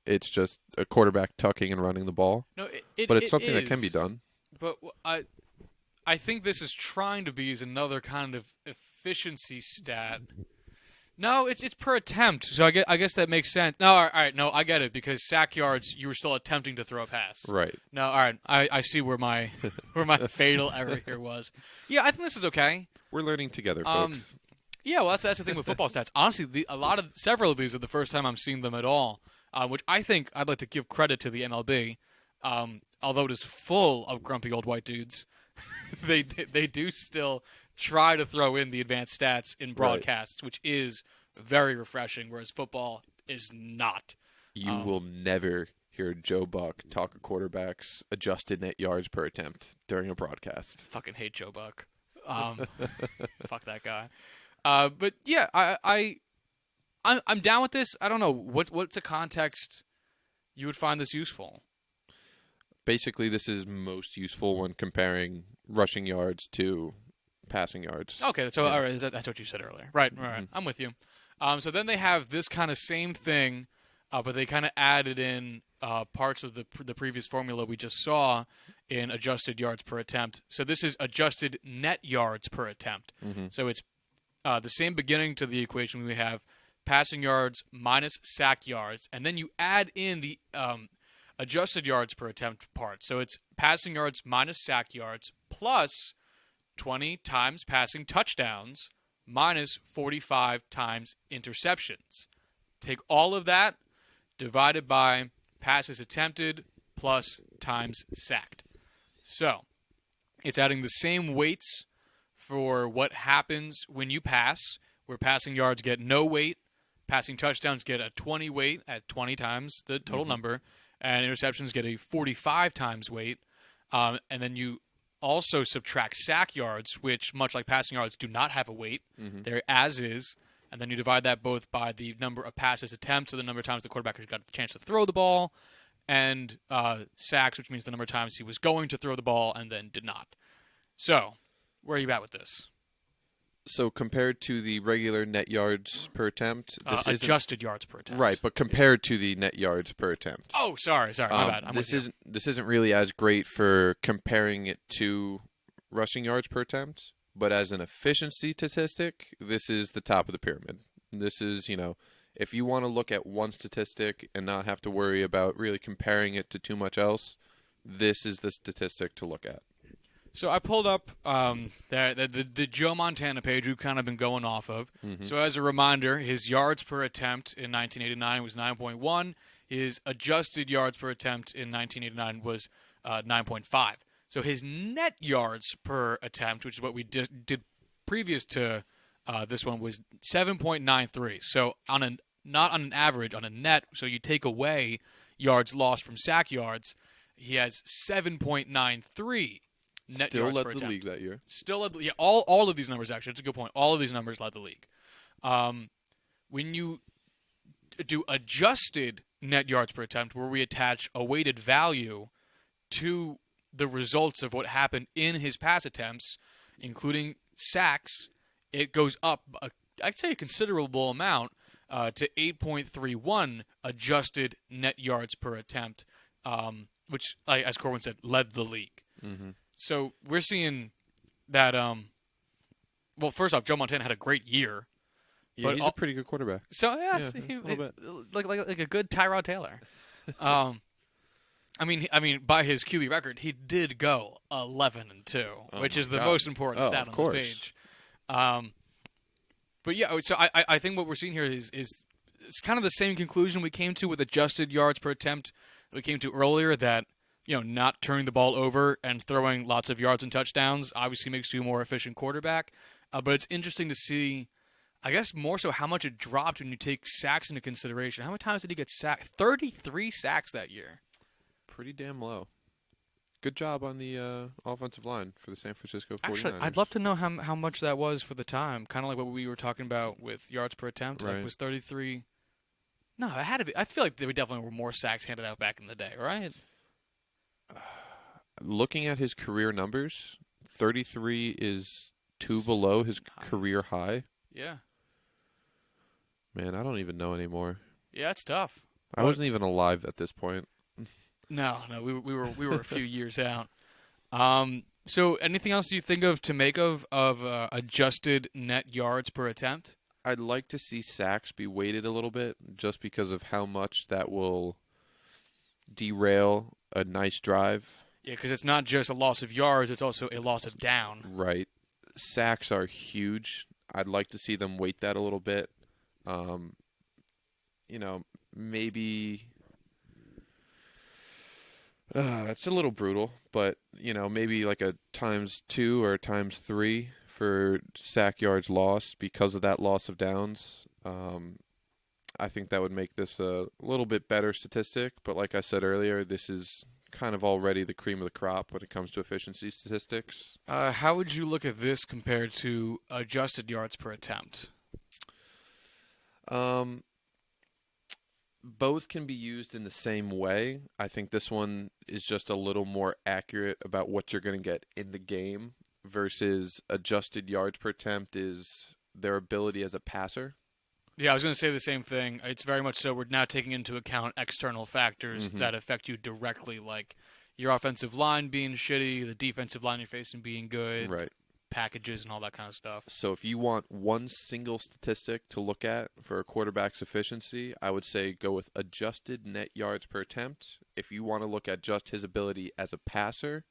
It's just a quarterback tucking and running the ball. No, But it's it something that can be is. done. But I think this is trying to be is another kind of efficiency stat. No, it's per attempt. So I guess that makes sense. No, all right, no, I get it because sack yards you were still attempting to throw a pass. Right. No, all right, I see where my fatal error here was. Yeah, I think this is okay. We're learning together, folks. Yeah, well, that's the thing with football stats. Honestly, several of these are the first time I'm seeing them at all, which I think I'd like to give credit to the MLB. Although it is full of grumpy old white dudes, they do still try to throw in the advanced stats in broadcasts, which is very refreshing, whereas football is not. You will never hear Joe Buck talk a quarterback's adjusted net yards per attempt during a broadcast. Fucking hate Joe Buck. Fuck that guy. But yeah, I'm down with this. I don't know what's a context you would find this useful. Basically, this is most useful when comparing rushing yards to passing yards. Okay, so all right, that's what you said earlier. Right. Mm-hmm. I'm with you. So then they have this kind of same thing, but they kind of added in parts of the previous formula we just saw in adjusted yards per attempt. So this is adjusted net yards per attempt. Mm-hmm. So it's the same beginning to the equation. We have passing yards minus sack yards, and then you add in the adjusted yards per attempt part. So it's passing yards minus sack yards plus 20 times passing touchdowns minus 45 times interceptions. Take all of that divided by passes attempted plus times sacked. So it's adding the same weights for what happens when you pass, where passing yards get no weight, passing touchdowns get a 20 weight at 20 times the total number, and interceptions get a 45 times weight. And then you also subtract sack yards, which, much like passing yards, do not have a weight. Mm-hmm. They're as is. And then you divide that both by the number of passes attempts, so the number of times the quarterback has got the chance to throw the ball, and sacks, which means the number of times he was going to throw the ball and then did not. So, where are you at with this? So compared to the regular net yards per attempt, this adjusted yards per attempt. Right, but compared to the net yards per attempt. Oh, sorry, my bad. This isn't really as great for comparing it to rushing yards per attempt, but as an efficiency statistic, this is the top of the pyramid. This is, if you want to look at one statistic and not have to worry about really comparing it to too much else, this is the statistic to look at. So I pulled up the Joe Montana page we've kind of been going off of. Mm-hmm. So as a reminder, his yards per attempt in 1989 was 9.1. His adjusted yards per attempt in 1989 was 9.5. So his net yards per attempt, which is what we did previous to this one, was 7.93. So not on an average, on a net, so you take away yards lost from sack yards, he has 7.93. Net Still yards led per the attempt. league that year. Still led, yeah. All of these numbers actually. That's a good point. All of these numbers led the league. When you do adjusted net yards per attempt, where we attach a weighted value to the results of what happened in his pass attempts, including sacks, it goes up. I'd say a considerable amount to 8.31 adjused net yards per attempt, which, as Corwin said, led the league. Mm-hmm. So we're seeing that. Well, first off, Joe Montana had a great year. Yeah, but he's a pretty good quarterback. So a little bit like a good Tyrod Taylor. I mean, by his QB record, he did go 11-2, which is the most important stat on this page. But yeah, so I think what we're seeing here is it's kind of the same conclusion we came to with adjusted yards per attempt that we came to earlier, that not turning the ball over and throwing lots of yards and touchdowns obviously makes you a more efficient quarterback. But it's interesting to see, I guess, more so how much it dropped when you take sacks into consideration. How many times did he get sacked? 33 sacks that year. Pretty damn low. Good job on the offensive line for the San Francisco 49ers. Actually, I'd love to know how much that was for the time. Kind of like what we were talking about with yards per attempt. Right. Like, was 33... No, it had to be. I feel like there definitely were more sacks handed out back in the day, right? Looking at his career numbers, 33 is 2 below his career high. Yeah. Man, I don't even know anymore. Yeah, it's tough. I wasn't even alive at this point. No, we were a few years out. So anything else you think of to make of adjusted net yards per attempt? I'd like to see sacks be weighted a little bit just because of how much that will derail a nice drive. Yeah, because it's not just a loss of yards; it's also a loss of down. Right. Sacks are huge. I'd like to see them weight that a little bit. Maybe it's a little brutal, but maybe like a ×2 or ×3 for sack yards lost because of that loss of downs. I think that would make this a little bit better statistic, but like I said earlier, this is kind of already the cream of the crop when it comes to efficiency statistics. How would you look at this compared to adjusted yards per attempt? Both can be used in the same way. I think this one is just a little more accurate about what you're going to get in the game versus adjusted yards per attempt is their ability as a passer. Yeah, I was going to say the same thing. It's very much so. We're now taking into account external factors that affect you directly, like your offensive line being shitty, the defensive line you're facing being good, Right. packages and all that kind of stuff. So if you want one single statistic to look at for a quarterback's efficiency, I would say go with adjusted net yards per attempt. If you want to look at just his ability as a passer,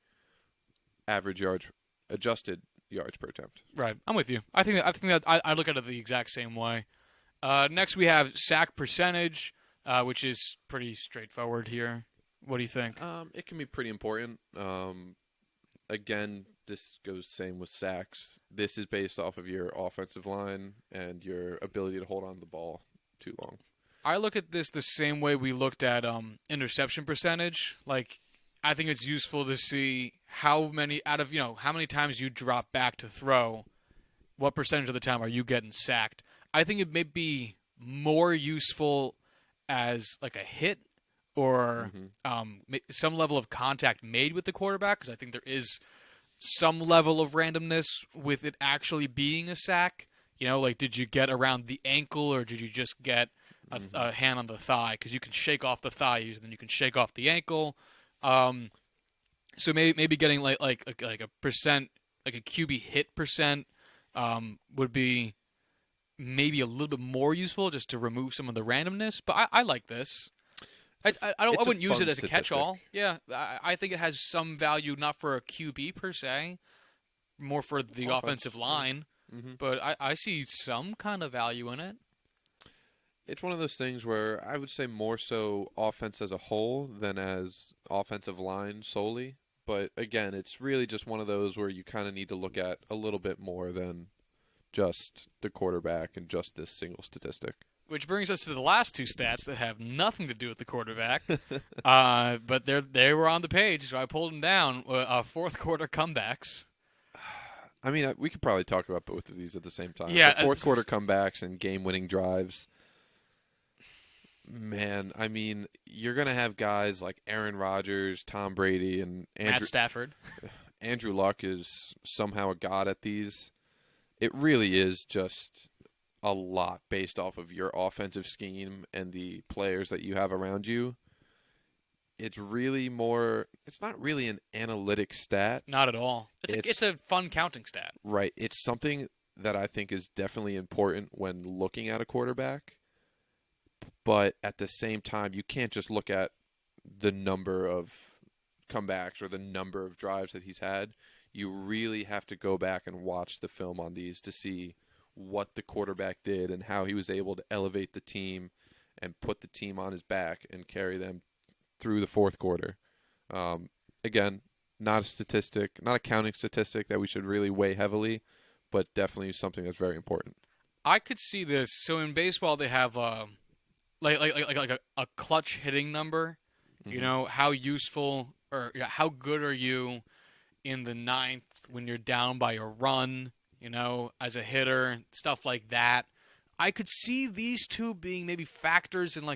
adjusted yards per attempt. Right, I'm with you. I think that I look at it the exact same way. Next, we have sack percentage, which is pretty straightforward here. What do you think? It can be pretty important. Again, this goes same with sacks. This is based off of your offensive line and your ability to hold on to the ball too long. I look at this the same way we looked at interception percentage. Like, I think it's useful to see how many how many times you drop back to throw, what percentage of the time are you getting sacked. I think it may be more useful as like a hit or some level of contact made with the quarterback, because I think there is some level of randomness with it actually being a sack. Like, did you get around the ankle or did you just get a hand on the thigh? Because you can shake off the thigh and then you can shake off the ankle. So maybe getting like a percent, like a QB hit percent, would be maybe a little bit more useful just to remove some of the randomness. But I like this. I wouldn't use it as a catch-all. Yeah, I think it has some value, not for a QB per se, more for the offensive line. But I see some kind of value in it. It's one of those things where I would say more so offense as a whole than as offensive line solely. But again, it's really just one of those where you kind of need to look at a little bit more than just the quarterback and just this single statistic. Which brings us to the last two stats that have nothing to do with the quarterback, but they were on the page, so I pulled them down. Fourth quarter comebacks. I mean, we could probably talk about both of these at the same time. Yeah, so fourth quarter comebacks and game-winning drives. Man, I mean, you're going to have guys like Aaron Rodgers, Tom Brady, and Matt Stafford. Andrew Luck is somehow a god at these. It really is just a lot based off of your offensive scheme and the players that you have around you. It's not really an analytic stat. Not at all. It's a fun counting stat. Right. It's something that I think is definitely important when looking at a quarterback. But at the same time, you can't just look at the number of comebacks or the number of drives that he's had. You really have to go back and watch the film on these to see what the quarterback did and how he was able to elevate the team and put the team on his back and carry them through the fourth quarter. Again, not a statistic, not a counting statistic that we should really weigh heavily, but definitely something that's very important. I could see this. So in baseball, they have like a clutch hitting number. How useful or how good are you in the ninth when you're down by a run? As a hitter, stuff like that. I could see these two being maybe factors in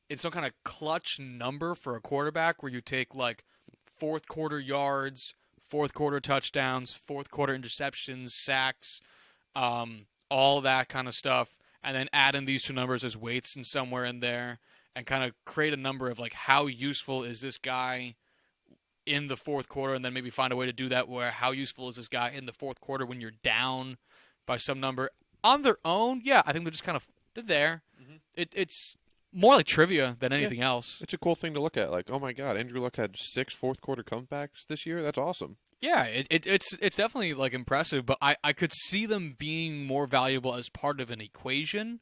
in some kind of clutch number for a quarterback where you take like fourth quarter yards, fourth quarter touchdowns, fourth quarter interceptions, sacks, all that kind of stuff, and then add in these two numbers as weights and somewhere in there. and kind of create a number of like how useful is this guy in the fourth quarter, and then maybe find a way to do that where how useful is this guy in the fourth quarter when you're down by some number. On their own, yeah, I think they're there. Mm-hmm. It's more like trivia than anything else. It's a cool thing to look at. Like, oh my God, Andrew Luck had 6 fourth quarter comebacks this year. That's awesome. Yeah, it's definitely like impressive, but I could see them being more valuable as part of an equation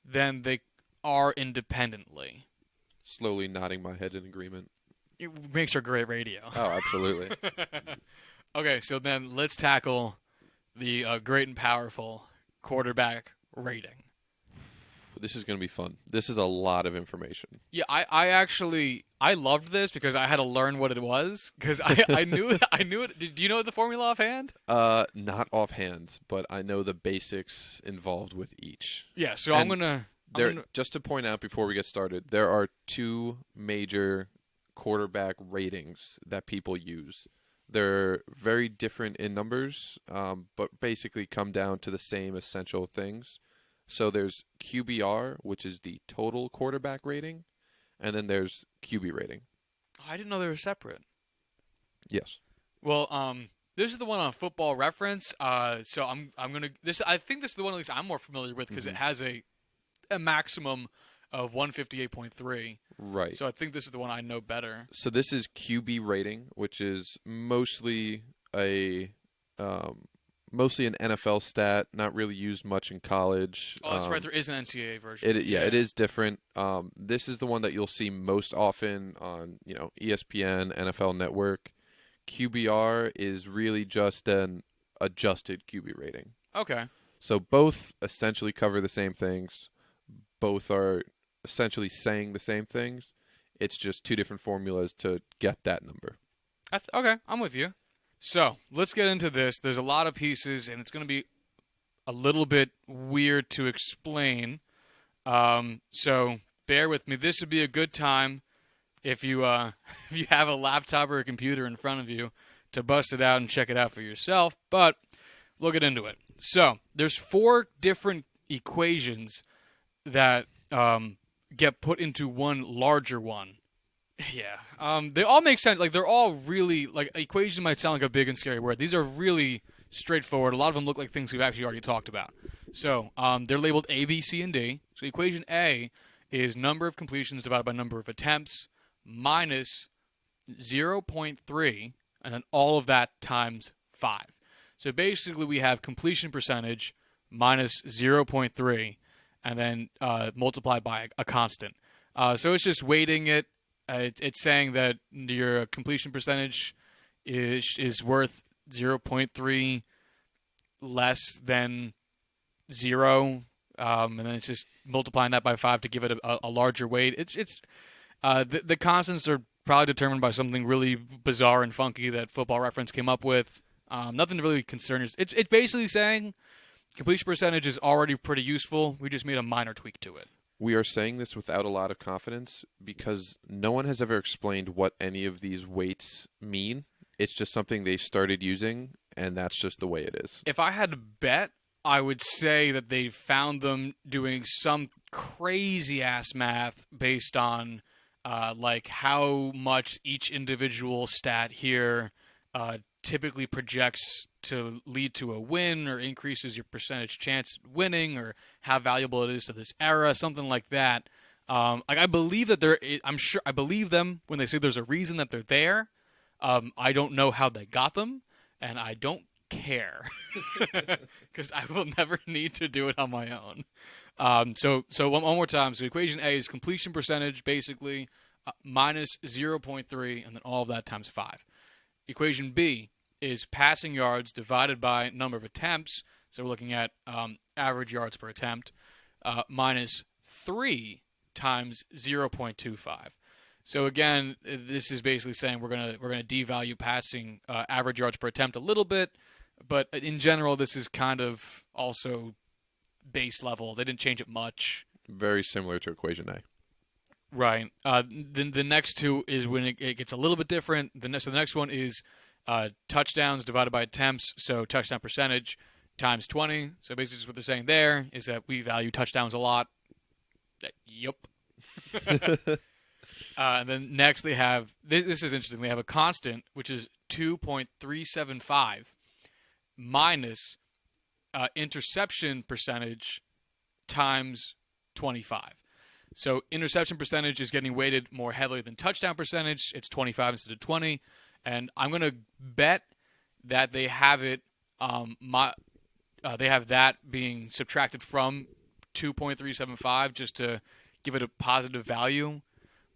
than they are independently. Slowly nodding my head in agreement. It makes for great radio. Oh, absolutely. Okay, so then let's tackle the great and powerful quarterback rating. This is going to be fun. This is a lot of information. Yeah, I loved this because I had to learn what it was because I knew it. I knew it. Do you know the formula offhand? Not offhand, but I know the basics involved with each. Yeah, so Just to point out before we get started, there are 2 major quarterback ratings that people use. They're very different in numbers, but basically come down to the same essential things. So there's QBR, which is the total quarterback rating, and then there's QB rating. I didn't know they were separate. Yes. Well, this is the one on Football Reference. So I'm gonna I think this is the one at least I'm more familiar with because it has a maximum of 158.3. Right. So I think this is the one I know better. So this is QB rating, which is mostly mostly an NFL stat, not really used much in college. Oh, that's right. There is an NCAA version. It is different. This is the one that you'll see most often on, ESPN, NFL Network. QBR is really just an adjusted QB rating. Okay. So both essentially cover the same things. Both are essentially saying the same things. It's just 2 different formulas to get that number. Okay, I'm with you. So let's get into this. There's a lot of pieces, and it's going to be a little bit weird to explain. So bear with me. This would be a good time if you if you have a laptop or a computer in front of you to bust it out and check it out for yourself. But we'll get into it. So there's 4 different equations that get put into one larger one. Yeah. They all make sense. Like, they're all really, like, equations might sound like a big and scary word. These are really straightforward. A lot of them look like things we've actually already talked about. So, they're labeled A, B, C, and D. So equation A is number of completions divided by number of attempts minus 0.3, and then all of that times 5. So basically we have completion percentage minus 0.3, and then multiplied by a constant. So it's just weighting it. It's saying that your completion percentage is worth 0.3 less than 0, and then it's just multiplying that by 5 to give it a larger weight. The constants are probably determined by something really bizarre and funky that Football Reference came up with. Nothing to really concern us. It's basically saying completion percentage is already pretty useful. We just made a minor tweak to it. We are saying this without a lot of confidence because no one has ever explained what any of these weights mean. It's just something they started using, and that's just the way it is. If I had to bet, I would say that they found them doing some crazy-ass math based on like how much each individual stat here typically projects to lead to a win or increases your percentage chance at winning or how valuable it is to this era, something like that. Like, I believe that I believe them when they say there's a reason that they're there. I don't know how they got them, and I don't care because I will never need to do it on my own. So one more time. So equation A is completion percentage, basically, minus 0.3, and then all of that times 5. Equation B is passing yards divided by number of attempts. So we're looking at average yards per attempt, minus 3 times 0.25. So again, this is basically saying we're gonna devalue passing average yards per attempt a little bit, but in general, this is kind of also base level. They didn't change it much. Very similar to equation A. Right. The next 2 is when it gets a little bit different. The next one is touchdowns divided by attempts. So touchdown percentage times 20. So basically, just what they're saying there is that we value touchdowns a lot. Yup. And then next they have this is interesting. They have a constant which is 2.375 minus interception percentage times 25. So interception percentage is getting weighted more heavily than touchdown percentage. It's 25 instead of 20, and I'm going to bet that they have it. They have that being subtracted from 2.375 just to give it a positive value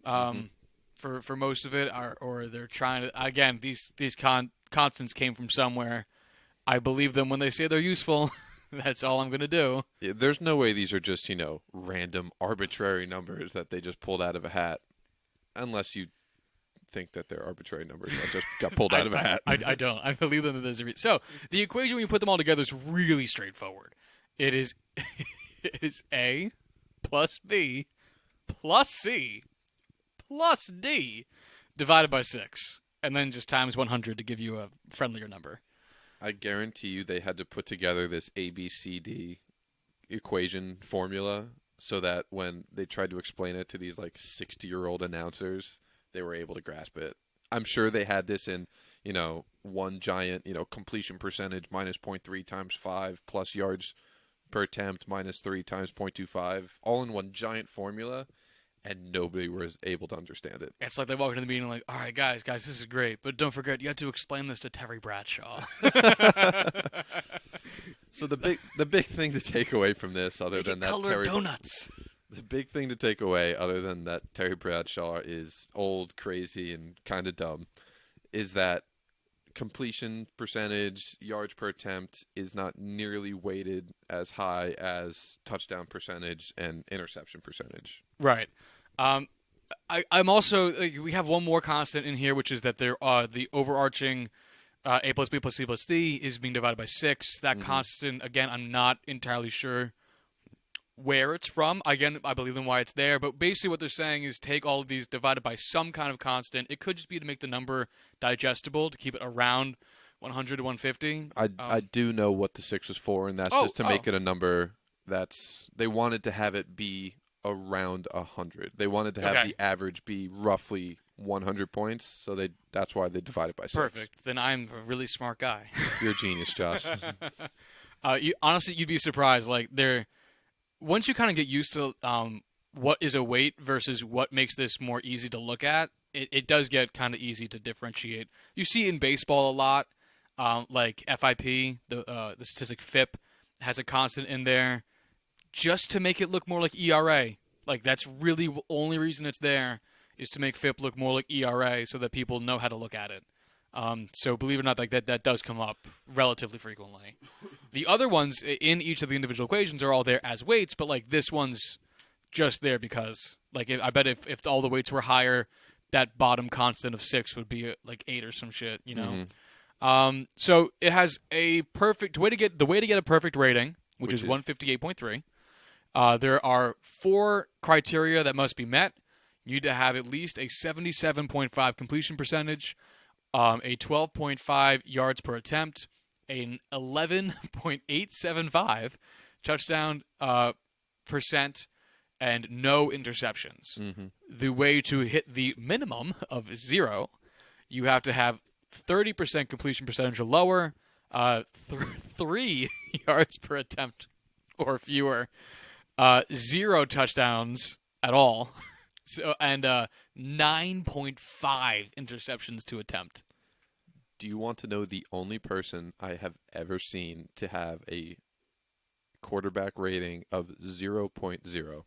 for most of it, or they're trying to. Again, these constants came from somewhere. I believe them when they say they're useful. That's all I'm going to do. Yeah, there's no way these are just, random arbitrary numbers that they just pulled out of a hat. Unless you think that they're arbitrary numbers that just got pulled out of a hat. I don't. I believe them that there's a reason. So the equation when you put them all together is really straightforward. It is A plus B plus C plus D divided by 6. And then just times 100 to give you a friendlier number. I guarantee you they had to put together this ABCD equation formula so that when they tried to explain it to these 60-year-old announcers, they were able to grasp it. I'm sure they had this in, one giant, completion percentage minus 0.3 times 5 plus yards per attempt minus 3 times 0.25, all in one giant formula. And nobody was able to understand it. It's like they walk into the meeting like, all right, guys, this is great. But don't forget, you have to explain this to Terry Bradshaw. So the big thing to take away from this, other than that colored donuts. The big thing to take away, other than that Terry Bradshaw is old, crazy, and kind of dumb, is that completion percentage, yards per attempt, is not nearly weighted as high as touchdown percentage and interception percentage. Right. I'm also we have one more constant in here, which is that there the overarching A plus B plus C plus D is being divided by 6. That constant, again, I'm not entirely sure where it's from. Again, I believe in why it's there, but basically what they're saying is take all of these divided by some kind of constant. It could just be to make the number digestible, to keep it around 100 to 150. I do know what the 6 is for, and that's just to make it a number that's they wanted to have it be around 100. They wanted to have the average be roughly 100 points, so that's why they divided by 6. Perfect. Then I'm a really smart guy. You're a genius, Josh. Honestly, you'd be surprised. Once you kind of get used to what is a weight versus what makes this more easy to look at, it does get kind of easy to differentiate. You see in baseball a lot, like FIP, the statistic FIP, has a constant in there just to make it look more like ERA. That's really the only reason it's there, is to make FIP look more like ERA so that people know how to look at it. So believe it or not, that does come up relatively frequently. The other ones in each of the individual equations are all there as weights, but this one's just there because I bet if all the weights were higher, that bottom constant of 6 would be 8 or some shit, So it has a perfect way to get a perfect rating, which is 158.3. There are 4 criteria that must be met. You need to have at least a 77.5 completion percentage, a 12.5 yards per attempt, an 11.875 touchdown percent, and no interceptions. The way to hit the minimum of 0, you have to have 30% completion percentage or lower, 3 yards per attempt or fewer, 0 touchdowns at all, and 9.5 interceptions to attempt. Do you want to know the only person I have ever seen to have a quarterback rating of 0.0?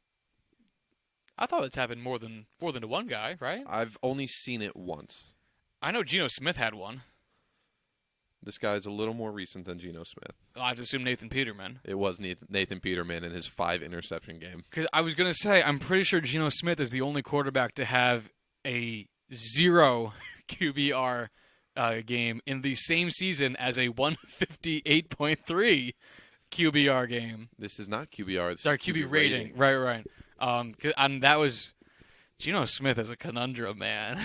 I thought it's happened more than to one guy, right? I've only seen it once. I know Geno Smith had one. This guy's a little more recent than Geno Smith. I have to assume Nathan Peterman. It was Nathan Peterman in his 5 interception game. Because I was going to say, I'm pretty sure Geno Smith is the only quarterback to have a 0 QBR game in the same season as a 158.3 QBR game. This is not QBR. This Sorry, is QB rating. Right. And that was Geno Smith as a conundrum, man.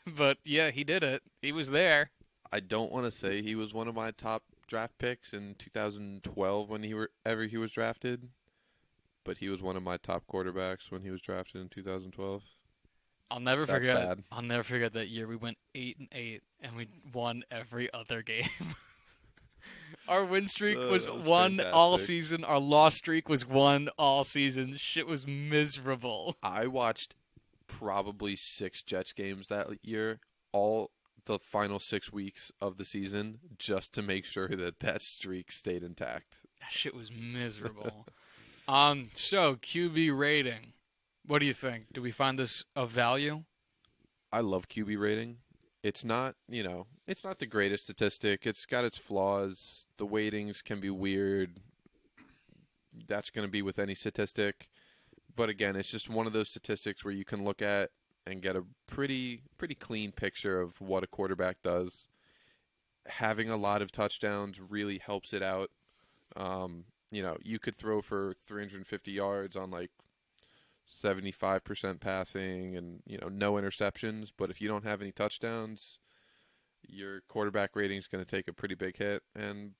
But yeah, he did it. He was there. I don't want to say he was one of my top draft picks in 2012 when he was drafted, but he was one of my top quarterbacks when he was drafted in 2012. I'll never That's forget. bad. I'll never forget that year. We went 8-8, and we won every other game. Our win streak was That was one all fantastic. season. Our loss streak was one all season. Shit was miserable. I watched probably 6 Jets games that year, all the final 6 weeks of the season, just to make sure that that streak stayed intact. That shit was miserable. So QB rating. What do you think? Do we find this of value? I love QB rating. It's not, it's not the greatest statistic. It's got its flaws. The weightings can be weird. That's going to be with any statistic. But again, it's just one of those statistics where you can look at and get a pretty clean picture of what a quarterback does. Having a lot of touchdowns really helps it out. You could throw for 350 yards on like 75% passing and, no interceptions. But if you don't have any touchdowns, your quarterback rating is going to take a pretty big hit. And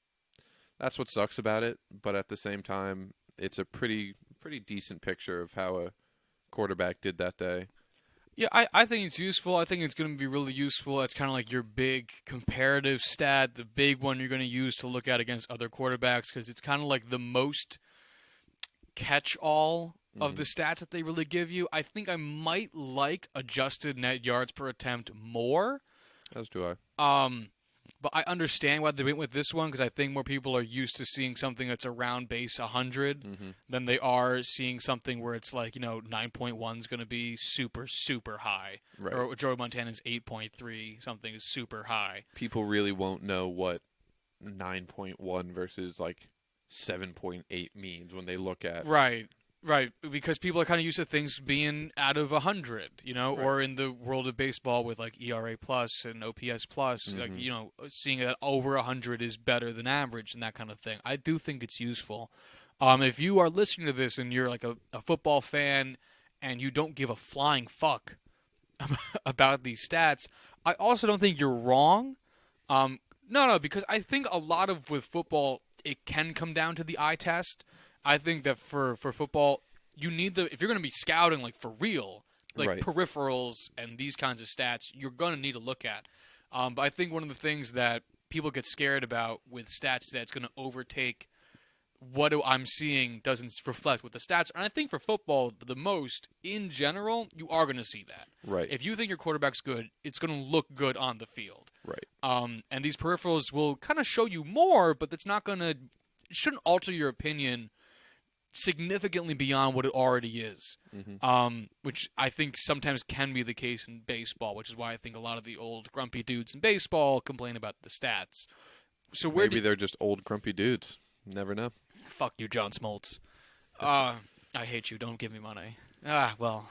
that's what sucks about it. But at the same time, it's a pretty decent picture of how a quarterback did that day. Yeah, I think it's useful. I think it's going to be really useful as kind of like your big comparative stat, the big one you're going to use to look at against other quarterbacks, because it's kind of like the most catch-all of the stats that they really give you. I think I might like adjusted net yards per attempt more. As do I. But I understand why they went with this one, because I think more people are used to seeing something that's around base 100 than they are seeing something where it's like, 9.1 is going to be super, super high. Right. Or Joe Montana's 8.3, something is super high. People really won't know what 9.1 versus like 7.8 means when they look at. Right, because people are kind of used to things being out of 100, or in the world of baseball with like ERA plus and OPS plus, like, seeing that over 100 is better than average and that kind of thing. I do think it's useful. If you are listening to this and you're like a football fan and you don't give a flying fuck about these stats, I also don't think you're wrong. No, because I think a lot of with football, it can come down to the eye test. I think that for football, you need if you're going to be scouting like for real, like Right. peripherals and these kinds of stats, you're going to need to look at. But I think one of the things that people get scared about with stats is that it's going to overtake what I'm seeing doesn't reflect what the stats are. And I think for football, the most, in general, you are going to see that. Right. If you think your quarterback's good, it's going to look good on the field. Right. And these peripherals will kind of show you more, but it's not going to, it shouldn't alter your opinion significantly beyond what it already is, which I think sometimes can be the case in baseball, which is why I think a lot of the old grumpy dudes in baseball complain about the stats. So Maybe they're just old grumpy dudes. Never know. Fuck you, John Smoltz. I hate you. Don't give me money. Well.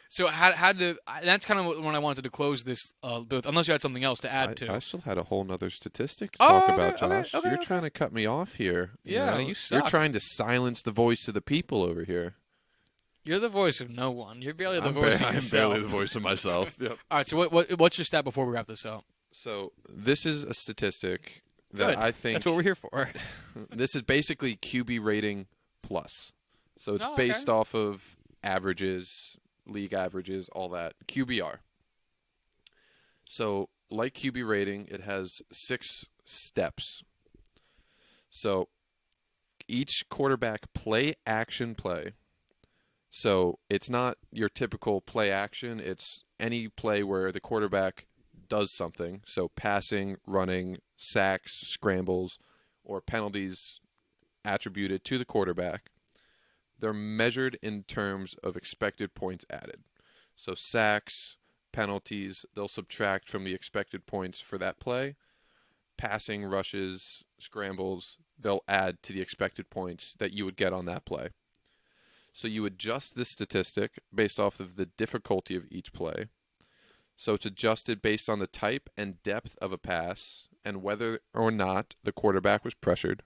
So that's kind of when I wanted to close this booth, unless you had something else to add to. I still had a whole nother statistic to talk about, okay, Josh. okay, You're trying to cut me off here. Yeah, you suck. You're trying to silence the voice of the people over here. You're the voice of no one. You're barely the voice of yourself. I'm barely the voice of myself. Yep. All right, so what's your stat before we wrap this up? So this is a statistic that Good. I think That's what we're here for. This is basically QB rating plus. So it's okay. based off of averages, league averages, all that. QBR. So like QB rating, it has 6 steps. So each quarterback play. So it's not your typical play action. It's any play where the quarterback does something. So passing, running, sacks, scrambles, or penalties attributed to the quarterback. They're measured in terms of expected points added. So sacks, penalties, they'll subtract from the expected points for that play. Passing, rushes, scrambles, they'll add to the expected points that you would get on that play. So you adjust this statistic based off of the difficulty of each play. So it's adjusted based on the type and depth of a pass and whether or not the quarterback was pressured.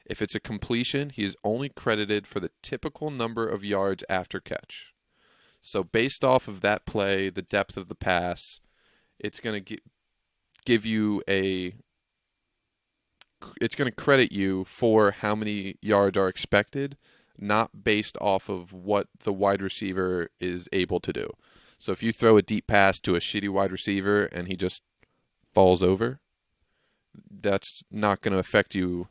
If it's a completion, he is only credited for the typical number of yards after catch. So based off of that play, the depth of the pass, it's going to give you a credit you for how many yards are expected, not based off of what the wide receiver is able to do. So if you throw a deep pass to a shitty wide receiver and he just falls over, that's not going to affect you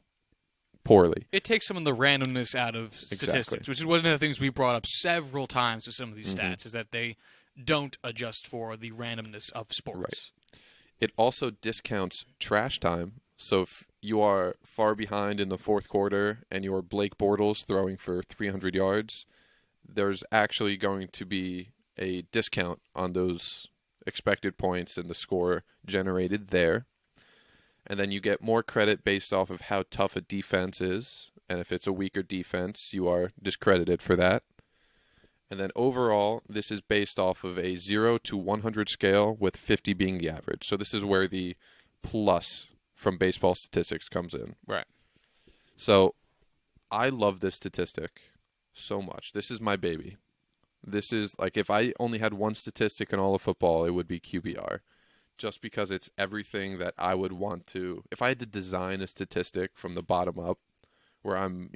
poorly. It takes some of the randomness out of statistics, Exactly. which is one of the things we brought up several times with some of these stats, is that they don't adjust for the randomness of sports. It also discounts trash time. So if you are far behind in the fourth quarter and you're Blake Bortles throwing for 300 yards, there's actually going to be a discount on those expected points and the score generated there. And then you get more credit based off of how tough a defense is. And if it's a weaker defense, you are discredited for that. And then overall, this is based off of a 0 to 100 scale, with 50 being the average. So this is where the plus from baseball statistics comes in. Right. So I love this statistic so much. This is my baby. This is like, if I only had one statistic in all of football, it would be QBR. Just because it's everything that I would want to. If I had to design a statistic from the bottom up, where I'm,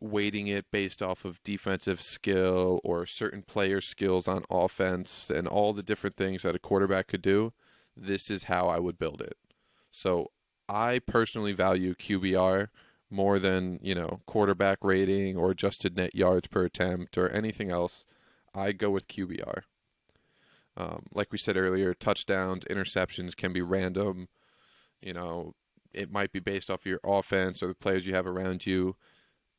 weighting it based off of defensive skill or certain player skills on offense and all the different things that a quarterback could do, this is how I would build it. So I personally value QBR more than, quarterback rating or adjusted net yards per attempt or anything else. I go with QBR. Like we said earlier, touchdowns, interceptions can be random. It might be based off of your offense or the players you have around you.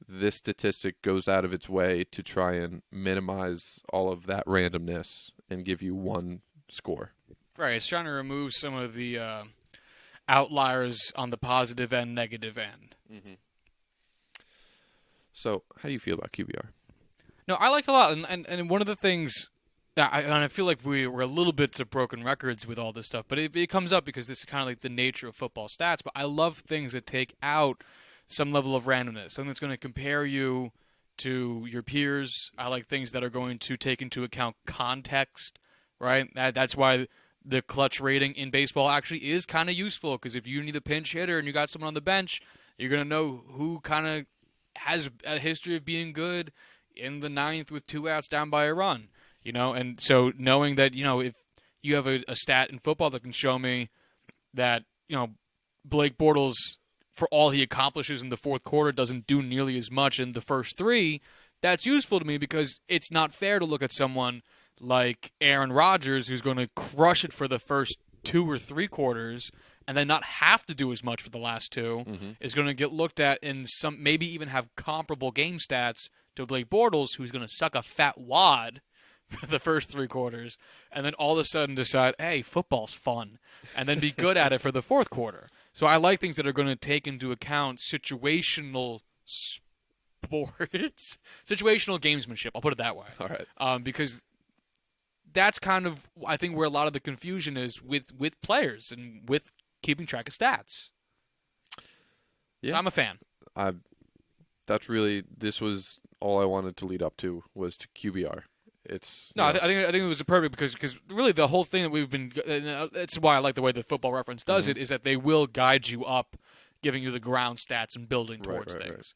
This statistic goes out of its way to try and minimize all of that randomness and give you one score. Right. It's trying to remove some of the outliers on the positive and negative end. Mm-hmm. So, how do you feel about QBR? No, I like a lot. And one of the things, I feel like we're a little bit of broken records with all this stuff, but it comes up because this is kind of like the nature of football stats. But I love things that take out some level of randomness, something that's going to compare you to your peers. I like things that are going to take into account context, right? That's why the clutch rating in baseball actually is kind of useful, because if you need a pinch hitter and you got someone on the bench, you're going to know who kind of has a history of being good in the ninth with 2 outs down by a run, And so knowing that, if you have a stat in football that can show me that, Blake Bortles, for all he accomplishes in the fourth quarter, doesn't do nearly as much in the first three, that's useful to me, because it's not fair to look at someone like Aaron Rodgers, who's going to crush it for the first 2 or 3 quarters and then not have to do as much for the last 2, is going to get looked at in some, maybe even have comparable game stats to Blake Bortles, who's going to suck a fat wad for the first 3 quarters and then all of a sudden decide, hey, football's fun, and then be good at it for the fourth quarter. So I like things that are going to take into account situational sports, situational gamesmanship. I'll put it that way. All right. Because that's kind of, I think, where a lot of the confusion is with players and with keeping track of stats. Yeah, So I'm a fan. This was all I wanted to lead up to, was to QBR. It's I think it was perfect because really the whole thing that we've been, that's why I like the way the Football Reference does it, is that they will guide you up, giving you the ground stats and building towards things.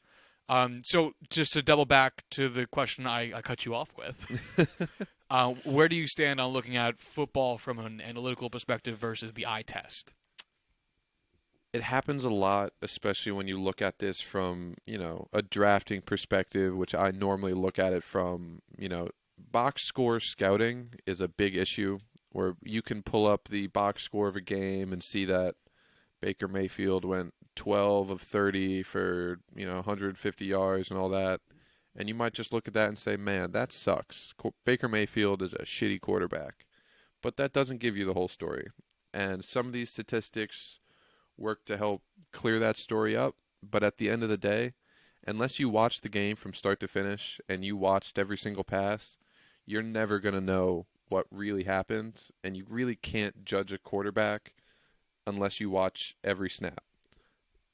Right. So just to double back to the question I cut you off with, where do you stand on looking at football from an analytical perspective versus the eye test? It happens a lot, especially when you look at this from, a drafting perspective, which I normally look at it from, box score scouting is a big issue, where you can pull up the box score of a game and see that Baker Mayfield went 12 of 30 for, 150 yards and all that. And you might just look at that and say, man, that sucks. Baker Mayfield is a shitty quarterback. But that doesn't give you the whole story. And some of these statistics work to help clear that story up. But at the end of the day, unless you watch the game from start to finish and you watched every single pass, you're never going to know what really happened. And you really can't judge a quarterback unless you watch every snap.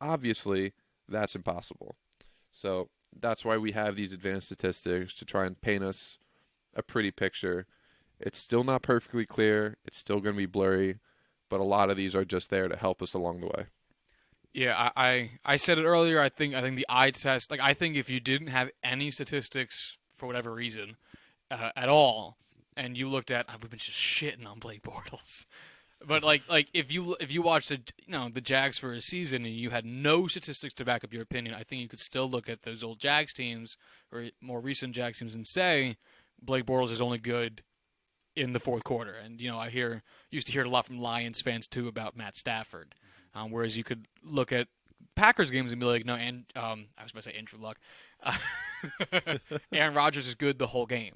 Obviously, that's impossible. So that's why we have these advanced statistics, to try and paint us a pretty picture. It's still not perfectly clear. It's still going to be blurry. But a lot of these are just there to help us along the way. Yeah, I said it earlier. I think the eye test. Like, I think if you didn't have any statistics for whatever reason at all, and you looked at, we've been just shitting on Blake Bortles. But like if you watched the Jags for a season and you had no statistics to back up your opinion, I think you could still look at those old Jags teams or more recent Jags teams and say Blake Bortles is only good in the fourth quarter. And I used to hear it a lot from Lions fans too about Matt Stafford, whereas you could look at Packers games and be like, no, and I was about to say Andrew Luck, Aaron Rodgers is good the whole game.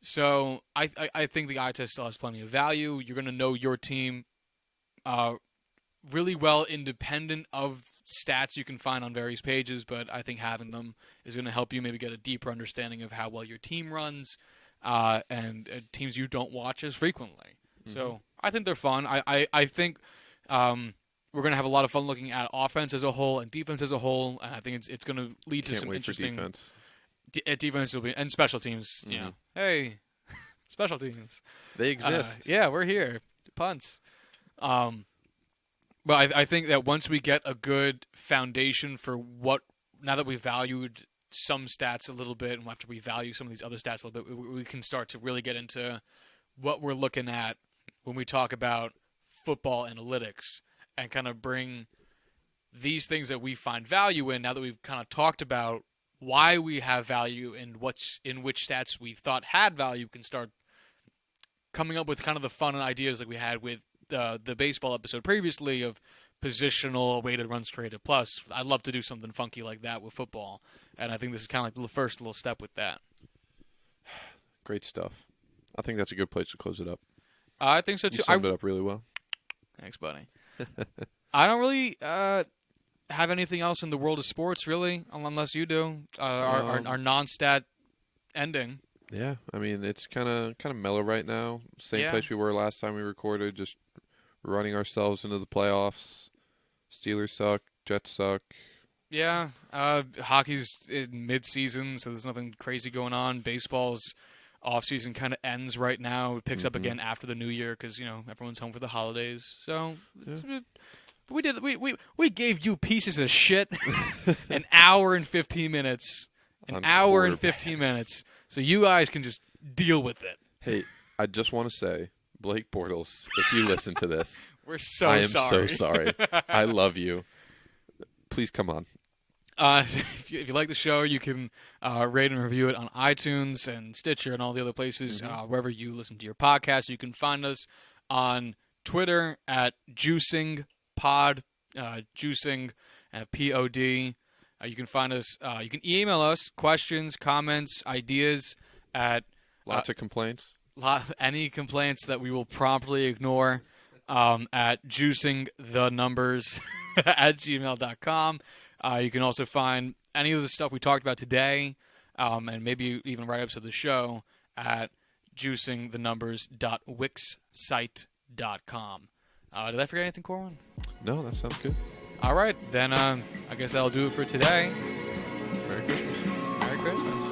So I think the eye test still has plenty of value. You're going to know your team really well independent of stats you can find on various pages, but I think having them is going to help you maybe get a deeper understanding of how well your team runs and teams you don't watch as frequently. Mm-hmm. So I think they're fun. I think we're going to have a lot of fun looking at offense as a whole and defense as a whole, and I think it's going to lead to some interesting defense. Defense will be, and special teams. Mm-hmm. Hey, special teams. They exist. Yeah, we're here. Punts. But I think that once we get a good foundation for now that we've valued some stats a little bit, and after we value some of these other stats a little bit, we can start to really get into what we're looking at when we talk about football analytics and kind of bring these things that we find value in. Now that we've kind of talked about why we have value and in which stats we thought had value, can start coming up with kind of the fun ideas like we had with the baseball episode previously of positional weighted runs created plus. I'd love to do something funky like that with football, and I think this is kind of like the first little step with that. Great stuff. I think that's a good place to close it up. I think so too. You summed it up really well. Thanks, buddy. I don't really have anything else in the world of sports, really, unless you do. Our non-stat ending. Yeah, I mean, it's kind of mellow right now. Same place we were last time we recorded, just running ourselves into the playoffs. Steelers suck, Jets suck. Yeah, hockey's in mid-season, so there's nothing crazy going on. Baseball's off-season kind of ends right now. It picks up again after the new year because, everyone's home for the holidays. So we gave you pieces of shit an hour and 15 minutes. An hour and 15 minutes. So you guys can just deal with it. Hey, I just want to say, Blake Bortles, if you listen to this, we're sorry. I am so sorry. I love you. Please come on. If you like the show, you can rate and review it on iTunes and Stitcher and all the other places, wherever you listen to your podcast. You can find us on Twitter at JuicingPod, Juicing POD. You can find us. You can email us questions, comments, ideas at lots of complaints. Any complaints that we will promptly ignore at juicingthenumbers at gmail.com. You can also find any of the stuff we talked about today, and maybe even write-ups of the show at juicingthenumbers.wixsite.com. Did I forget anything, Corwin? No, that sounds good. All right, then I guess that'll do it for today. Merry Christmas. Merry Christmas.